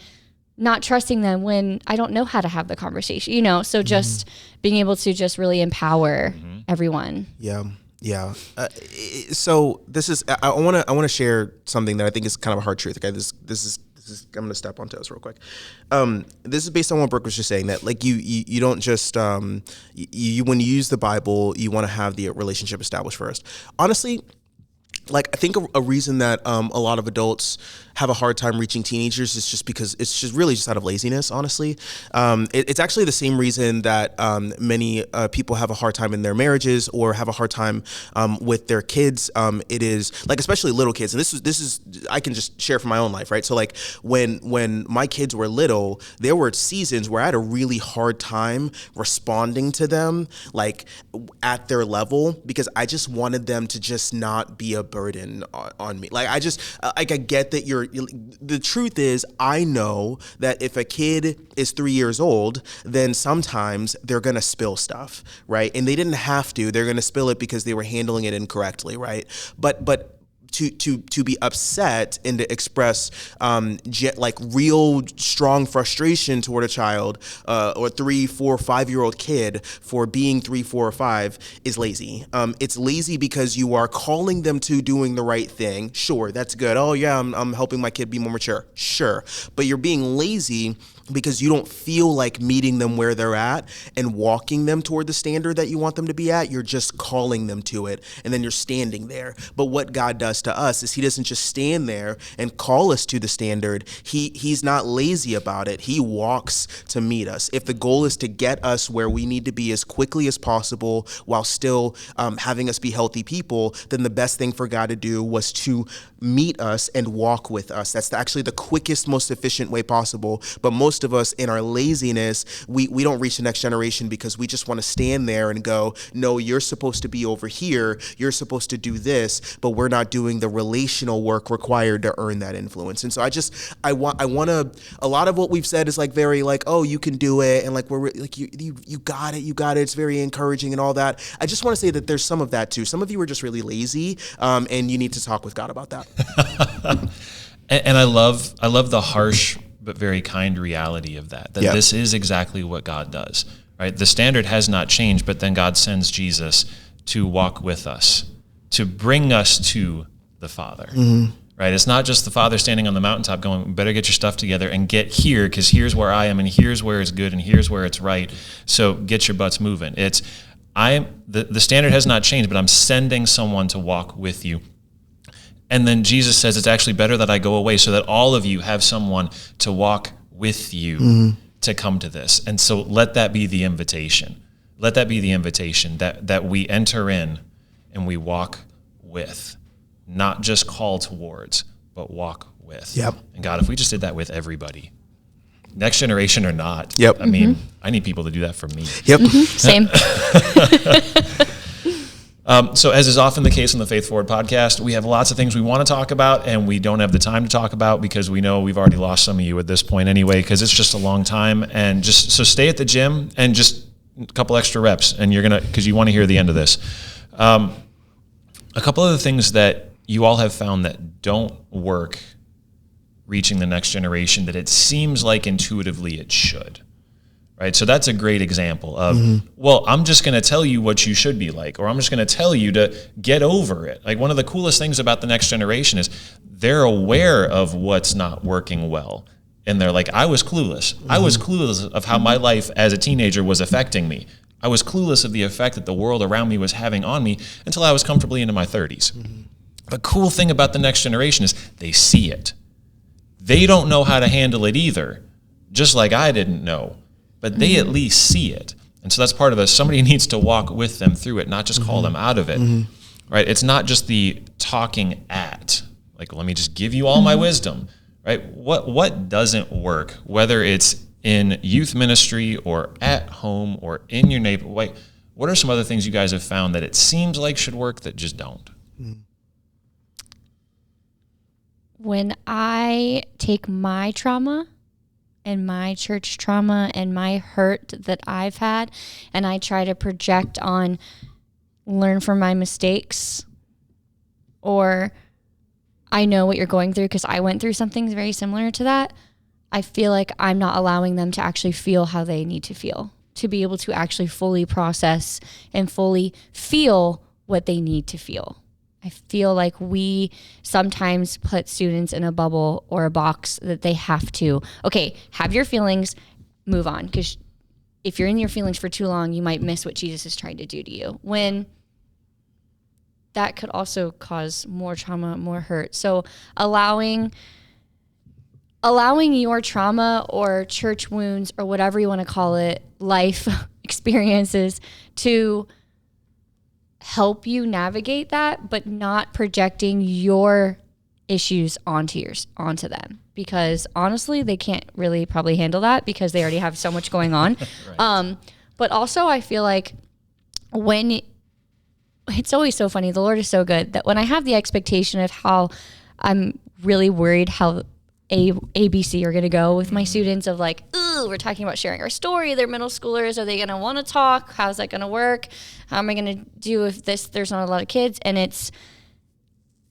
not trusting them when I don't know how to have the conversation, you know? So just being able to just really empower everyone. Yeah. Yeah. So this is, I want to share something that I think is kind of a hard truth. Okay. This is, I'm going to step on toes real quick. This is based on what Brooke was just saying, that like you don't just, when you use the Bible, you want to have the relationship established first. Honestly, like, I think a reason that a lot of adults have a hard time reaching teenagers is just because it's just really just out of laziness, honestly. It's actually the same reason that many people have a hard time in their marriages or have a hard time with their kids. It is like, especially little kids. And this is I can just share from my own life, right? So like when my kids were little, there were seasons where I had a really hard time responding to them like at their level, because I just wanted them to just not be a burden on me. Like I get that the truth is, I know that if a kid is 3 years old, then sometimes they're going to spill stuff, right? And they didn't have to. They're going to spill it because they were handling it incorrectly, right? But to be upset and to express like real strong frustration toward a child or 3, 4, 5-year-old kid for being 3, 4, or 5 is lazy. It's lazy because you are calling them to doing the right thing. Sure, that's good. Oh yeah, I'm helping my kid be more mature. Sure, but you're being lazy because you don't feel like meeting them where they're at and walking them toward the standard that you want them to be at. You're just calling them to it, and then you're standing there. But what God does to us is he doesn't just stand there and call us to the standard. He's not lazy about it. He walks to meet us. If the goal is to get us where we need to be as quickly as possible while still having us be healthy people, then the best thing for God to do was to meet us and walk with us. That's actually the quickest, most efficient way possible. But most of us, in our laziness, we don't reach the next generation because we just want to stand there and go, no, you're supposed to be over here, you're supposed to do this, but we're not doing the relational work required to earn that influence. And so I want to, a lot of what we've said is like very like, oh, you can do it, and like we're like you got it, it's very encouraging and all that. I just want to say that there's some of that too. Some of you are just really lazy, and you need to talk with God about that. And I love the harsh but very kind reality of that yeah. This is exactly what God does, right? The standard has not changed, but then God sends Jesus to walk with us, to bring us to the Father, right? It's not just the Father standing on the mountaintop going, better get your stuff together and get here, because here's where I am, and here's where it's good, and here's where it's right, so get your butts moving. It's the standard has not changed, but I'm sending someone to walk with you. And then Jesus says it's actually better that I go away so that all of you have someone to walk with you to come to this. And so let that be the invitation. Let that be the invitation that we enter in and we walk with, not just call towards, but walk with. Yep. And God, if we just did that with everybody, next generation or not, yep. I mean, I need people to do that for me. Yep. Same. So as is often the case on the Faith Forward podcast, we have lots of things we want to talk about, and we don't have the time to talk about because we know we've already lost some of you at this point anyway, because it's just a long time. And just so stay at the gym and just a couple extra reps, and because you want to hear the end of this. A couple of the things that you all have found that don't work reaching the next generation that it seems like intuitively it should. Right, so that's a great example of, well, I'm just going to tell you what you should be like, or I'm just going to tell you to get over it. Like, one of the coolest things about the next generation is they're aware of what's not working well. And they're like, I was clueless. I was clueless of how my life as a teenager was affecting me. I was clueless of the effect that the world around me was having on me until I was comfortably into my 30s. The cool thing about the next generation is they see it. They don't know how to handle it either, just like I didn't know. But they at least see it. And so that's part of it. Somebody needs to walk with them through it, not just call them out of it, right? It's not just the talking at, like, let me just give you all my wisdom, right? What doesn't work, whether it's in youth ministry or at home or in your neighborhood? What are some other things you guys have found that it seems like should work that just don't? When I take my trauma and my church trauma and my hurt that I've had, and I try to project on, learn from my mistakes, or I know what you're going through because I went through something very similar to that, I feel like I'm not allowing them to actually feel how they need to feel, to be able to actually fully process and fully feel what they need to feel. I feel like we sometimes put students in a bubble or a box that they have to, okay, have your feelings, move on. Because if you're in your feelings for too long, you might miss what Jesus is trying to do to you. When that could also cause more trauma, more hurt. So allowing your trauma or church wounds or whatever you want to call it, life experiences, to help you navigate that, but not projecting your issues onto them, because honestly they can't really probably handle that because they already have so much going on. Right. But also I feel like it's always so funny, the Lord is so good, that when I have the expectation of how I'm really worried how ABC are going to go with my students, of like, ooh, we're talking about sharing our story, they're middle schoolers, are they going to want to talk, how's that going to work, how am I going to do if there's not a lot of kids? And it's,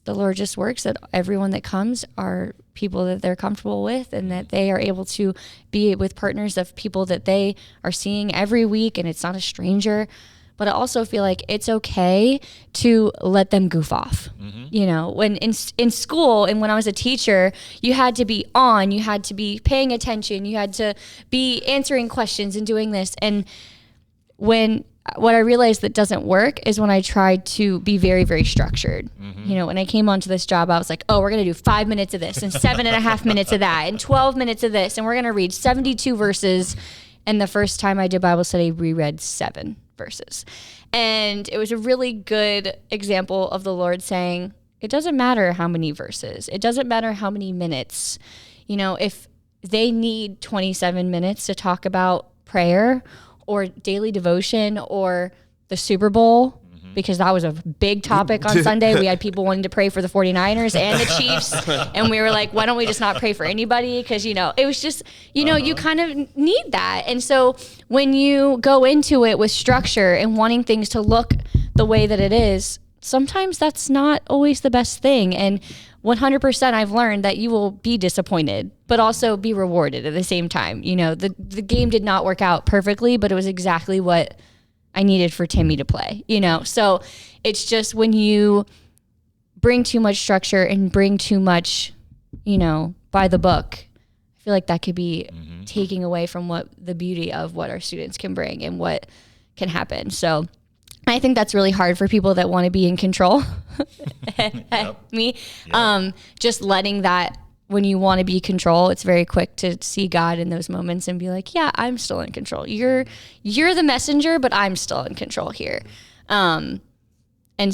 the Lord just works that everyone that comes are people that they're comfortable with, and that they are able to be with partners of people that they are seeing every week, and it's not a stranger. But I also feel like it's okay to let them goof off. Mm-hmm. You know, when in school and when I was a teacher, you had to be on, you had to be paying attention, you had to be answering questions and doing this. And what I realized that doesn't work is when I tried to be very, very structured. Mm-hmm. You know, when I came onto this job, I was like, oh, we're going to do 5 minutes of this and 7.5 minutes of that and 12 minutes of this. And we're going to read 72 verses. And the first time I did Bible study, we read 7 verses. And it was a really good example of the Lord saying, it doesn't matter how many verses. It doesn't matter how many minutes. You know, if they need 27 minutes to talk about prayer or daily devotion or the Super Bowl, because that was a big topic on Sunday. We had people wanting to pray for the 49ers and the Chiefs. And we were like, why don't we just not pray for anybody? Because, you know, it was just, you know, you kind of need that. And so when you go into it with structure and wanting things to look the way that it is, sometimes that's not always the best thing. And 100% I've learned that you will be disappointed, but also be rewarded at the same time. You know, the game did not work out perfectly, but it was exactly what I needed for Timmy to play, you know? So it's just when you bring too much structure and bring too much, you know, by the book, I feel like that could be taking away from what the beauty of what our students can bring and what can happen. So I think that's really hard for people that want to be in control. Me. Yep. Just letting that, when you want to be control, it's very quick to see God in those moments and be like, yeah, I'm still in control. You're the messenger, but I'm still in control here. And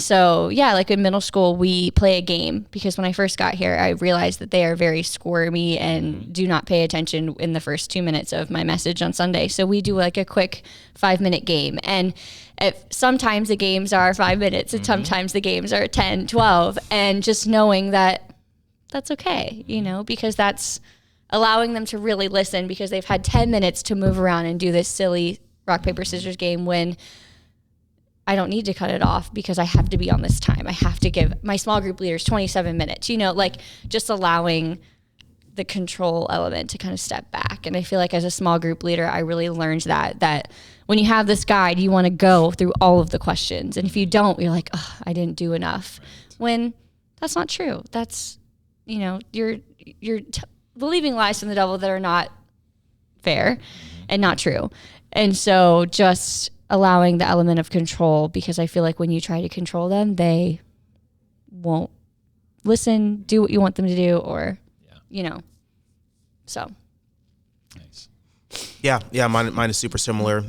so, yeah, like in middle school, we play a game, because when I first got here, I realized that they are very squirmy and do not pay attention in the first 2 minutes of my message on Sunday. So we do like a quick 5-minute game. And sometimes the games are 5 minutes and sometimes the games are 10, 12. And just knowing that that's okay, you know, because that's allowing them to really listen, because they've had 10 minutes to move around and do this silly rock, paper, scissors game when I don't need to cut it off because I have to be on this time. I have to give my small group leaders 27 minutes, you know, like just allowing the control element to kind of step back. And I feel like as a small group leader, I really learned that when you have this guide, you want to go through all of the questions. And if you don't, you're like, oh, I didn't do enough. When that's not true. That's, you know, you're believing lies from the devil that are not fair and not true. And so just allowing the element of control, because I feel like when you try to control them, they won't listen, do what you want them to do, or, you know, so. Nice. Yeah, mine is super similar,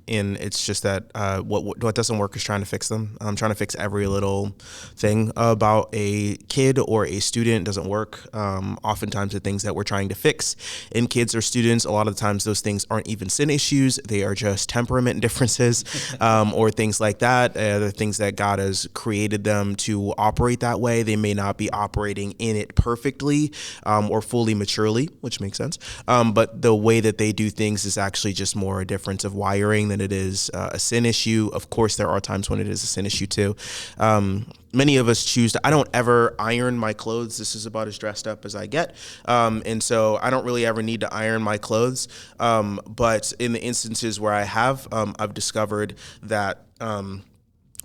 and it's just that what doesn't work is trying to fix them. I'm trying to fix every little thing about a kid or a student doesn't work. Oftentimes the things that we're trying to fix in kids or students, a lot of the times those things aren't even sin issues. They are just temperament differences or things like that. The things that God has created them to operate that way. They may not be operating in it perfectly or fully maturely, which makes sense. But the way that they do things is actually just more a difference of wiring than when it is a sin issue. Of course, there are times when it is a sin issue too. Many of us choose I don't ever iron my clothes. This is about as dressed up as I get. And so I don't really ever need to iron my clothes. But in the instances where I have, I've discovered that,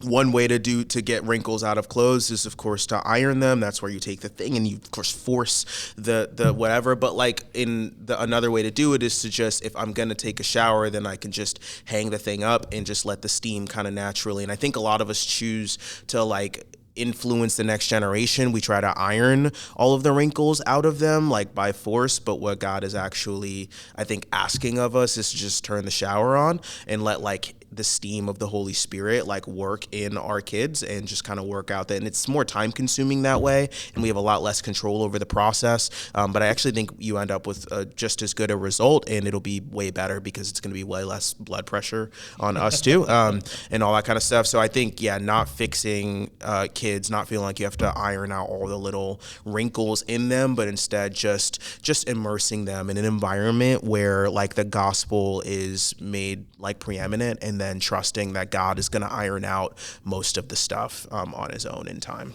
one way to get wrinkles out of clothes is, of course, to iron them. That's where you take the thing and you, of course, force the whatever. But like another way to do it is to just, if I'm going to take a shower, then I can just hang the thing up and just let the steam kind of naturally. And I think a lot of us choose to like influence the next generation. We try to iron all of the wrinkles out of them like by force, but what God is actually, I think, asking of us is to just turn the shower on and let like the steam of the Holy Spirit like work in our kids and just kind of work out that. And it's more time consuming that way, and we have a lot less control over the process. But I actually think you end up with just as good a result, and it'll be way better because it's going to be way less blood pressure on us too, and all that kind of stuff. So I think, not fixing kids, not feeling like you have to iron out all the little wrinkles in them, but instead just immersing them in an environment where like the gospel is made like preeminent, and then trusting that God is going to iron out most of the stuff on his own in time.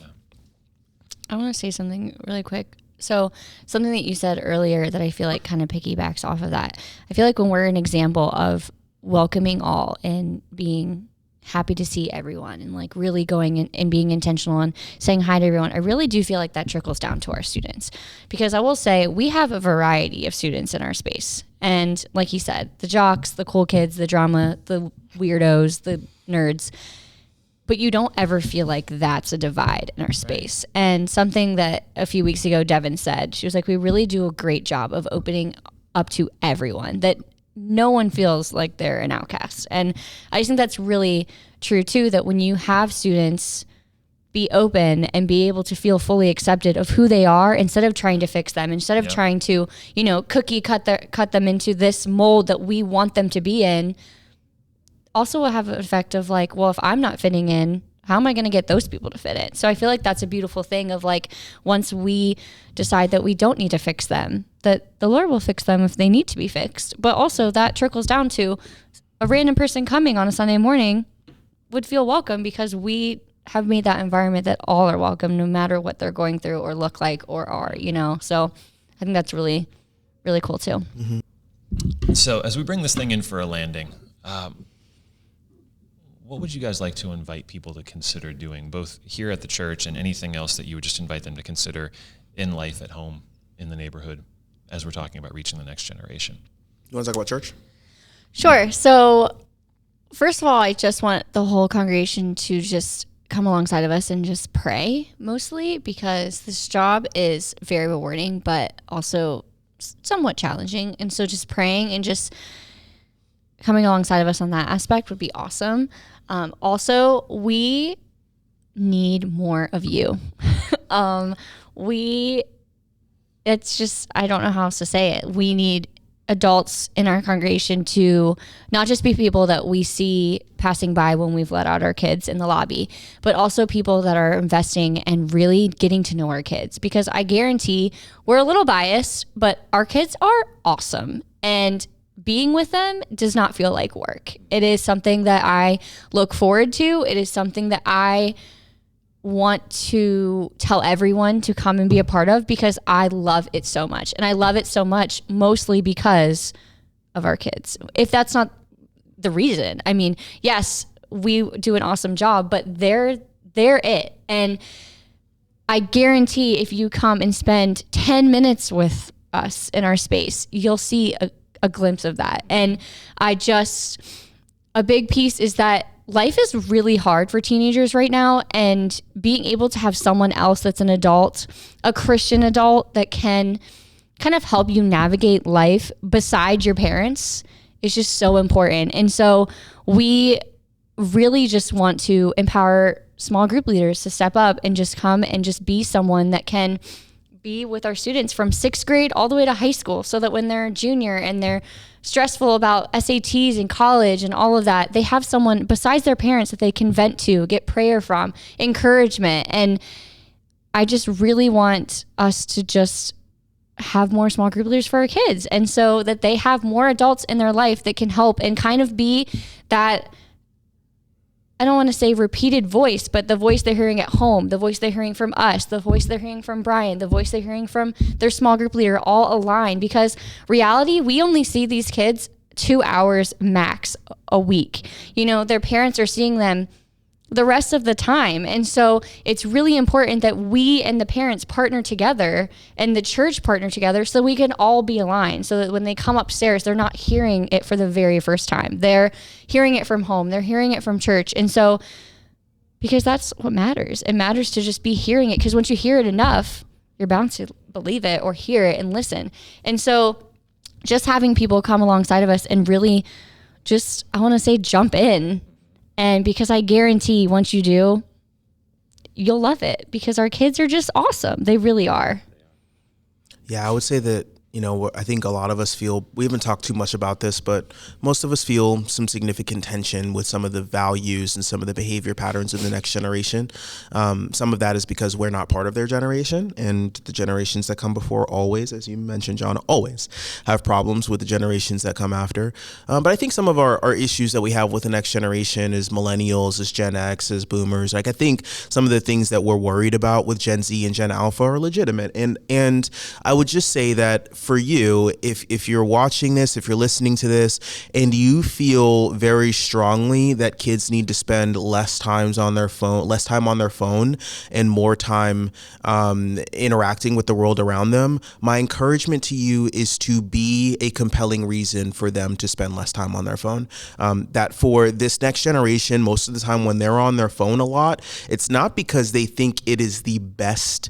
I want to say something really quick. So something that you said earlier that I feel like kind of piggybacks off of that. I feel like when we're an example of welcoming all and being happy to see everyone and like really going in and being intentional and saying hi to everyone, I really do feel like that trickles down to our students, because I will say we have a variety of students in our space. And like he said, the jocks, the cool kids, the drama, the weirdos, the nerds, but you don't ever feel like that's a divide in our space. Right. And something that a few weeks ago Devin said, she was like, we really do a great job of opening up to everyone, that no one feels like they're an outcast. And I just think that's really true too, that when you have students be open and be able to feel fully accepted of who they are, instead of trying to fix them, instead of trying to, cookie cut them into this mold that we want them to be in, also will have an effect of like, well, if I'm not fitting in, how am I going to get those people to fit in? So I feel like that's a beautiful thing of like, once we decide that we don't need to fix them, that the Lord will fix them if they need to be fixed. But also that trickles down to a random person coming on a Sunday morning would feel welcome, because we have made that environment that all are welcome, no matter what they're going through or look like or are, So I think that's really, really cool too. Mm-hmm. So as we bring this thing in for a landing, what would you guys like to invite people to consider doing, both here at the church and anything else that you would just invite them to consider in life at home, in the neighborhood, as we're talking about reaching the next generation? You want to talk about church? Sure. So first of all, I just want the whole congregation to just come alongside of us and just pray, mostly because this job is very rewarding, but also somewhat challenging. And so just praying and just coming alongside of us on that aspect would be awesome. Also, we need more of you. It's just, I don't know how else to say it. We need adults in our congregation to not just be people that we see passing by when we've let out our kids in the lobby, but also people that are investing and really getting to know our kids. Because I guarantee we're a little biased, but our kids are awesome. And being with them does not feel like work. It is something that I look forward to. It is something that I want to tell everyone to come and be a part of, because I love it so much. And I love it so much mostly because of our kids. If that's not the reason, I mean, yes, we do an awesome job, but they're it. And I guarantee if you come and spend 10 minutes with us in our space, you'll see a glimpse of that. And a big piece is that life is really hard for teenagers right now, and being able to have someone else that's an adult, a Christian adult, that can kind of help you navigate life beside your parents is just so important. And so we really just want to empower small group leaders to step up and just come and just be someone that can be with our students from 6th grade all the way to high school, so that when they're a junior and they're stressful about SATs and college and all of that, they have someone besides their parents that they can vent to, get prayer from, encouragement. And I just really want us to just have more small group leaders for our kids. And so that they have more adults in their life that can help and kind of be that, I don't want to say repeated voice, but the voice they're hearing at home, the voice they're hearing from us, the voice they're hearing from Brian, the voice they're hearing from their small group leader, all align. Because reality, we only see these kids 2 hours max a week. You know, their parents are seeing them the rest of the time. And so it's really important that we and the parents partner together and the church partner together so we can all be aligned, so that when they come upstairs, they're not hearing it for the very first time. They're hearing it from home. They're hearing it from church. And so, because that's what matters. It matters to just be hearing it, because once you hear it enough, you're bound to believe it or hear it and listen. And so just having people come alongside of us and really just, I want to say, jump in. And because I guarantee once you do, you'll love it, because our kids are just awesome. They really are. Yeah, I would say that, you know, I think a lot of us feel, we haven't talked too much about this, but most of us feel some significant tension with some of the values and some of the behavior patterns in the next generation. Some of that is because we're not part of their generation, and the generations that come before always, as you mentioned, John, always have problems with the generations that come after. But I think some of our issues that we have with the next generation is millennials, is Gen X, is boomers. Like, I think some of the things that we're worried about with Gen Z and Gen Alpha are legitimate. And I would just say that for you, if you're watching this, if you're listening to this, and you feel very strongly that kids need to spend less time on their phone and more time interacting with the world around them, my encouragement to you is to be a compelling reason for them to spend less time on their phone. That for this next generation, most of the time when they're on their phone a lot, it's not because they think it is the best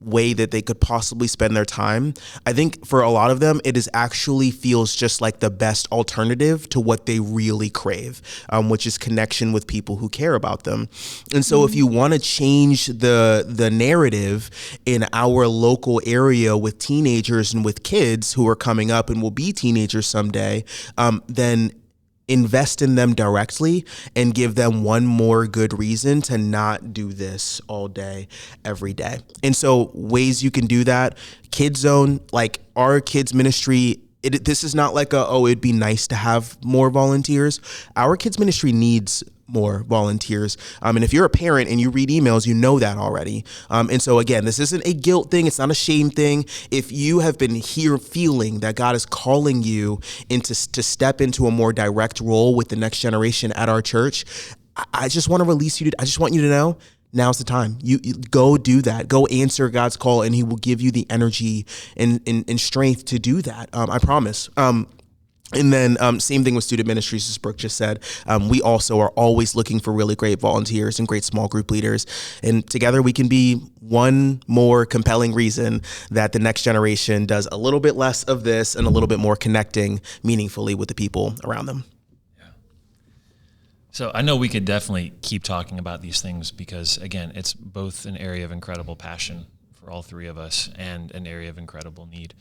way that they could possibly spend their time. I think for a lot of them, it is actually feels just like the best alternative to what they really crave, which is connection with people who care about them. And so if you want to change the narrative in our local area with teenagers and with kids who are coming up and will be teenagers someday, then invest in them directly and give them one more good reason to not do this all day, every day. And so ways you can do that, Kids Zone, like our kids ministry, this is not like it'd be nice to have more volunteers. Our kids ministry needs more volunteers. And if you're a parent and you read emails, you know that already. And so again, this isn't a guilt thing. It's not a shame thing. If you have been here feeling that God is calling you to step into a more direct role with the next generation at our church, I just want to release you. I just want you to know, now's the time. You go do that. Go answer God's call, and He will give you the energy and strength to do that. I promise. And then same thing with student ministries, as Brooke just said. We also are always looking for really great volunteers and great small group leaders. And together we can be one more compelling reason that the next generation does a little bit less of this and a little bit more connecting meaningfully with the people around them. Yeah. So I know we could definitely keep talking about these things because, again, it's both an area of incredible passion for all three of us and an area of incredible need.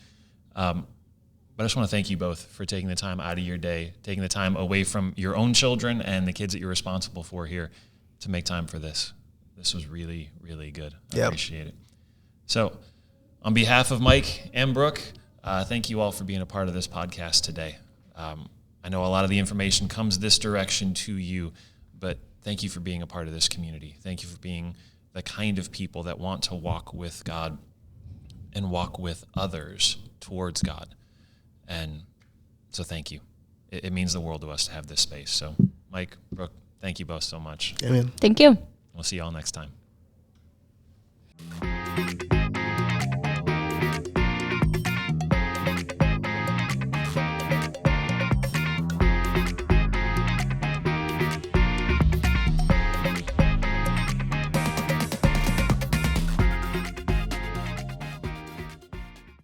But I just want to thank you both for taking the time out of your day, taking the time away from your own children and the kids that you're responsible for here to make time for this. This was really, really good. I appreciate it. So on behalf of Mike and Brooke, thank you all for being a part of this podcast today. I know a lot of the information comes this direction to you, but thank you for being a part of this community. Thank you for being the kind of people that want to walk with God and walk with others towards God. And so thank you. It means the world to us to have this space. So Mike, Brooke, thank you both so much. Amen. Thank you. We'll see you all next time.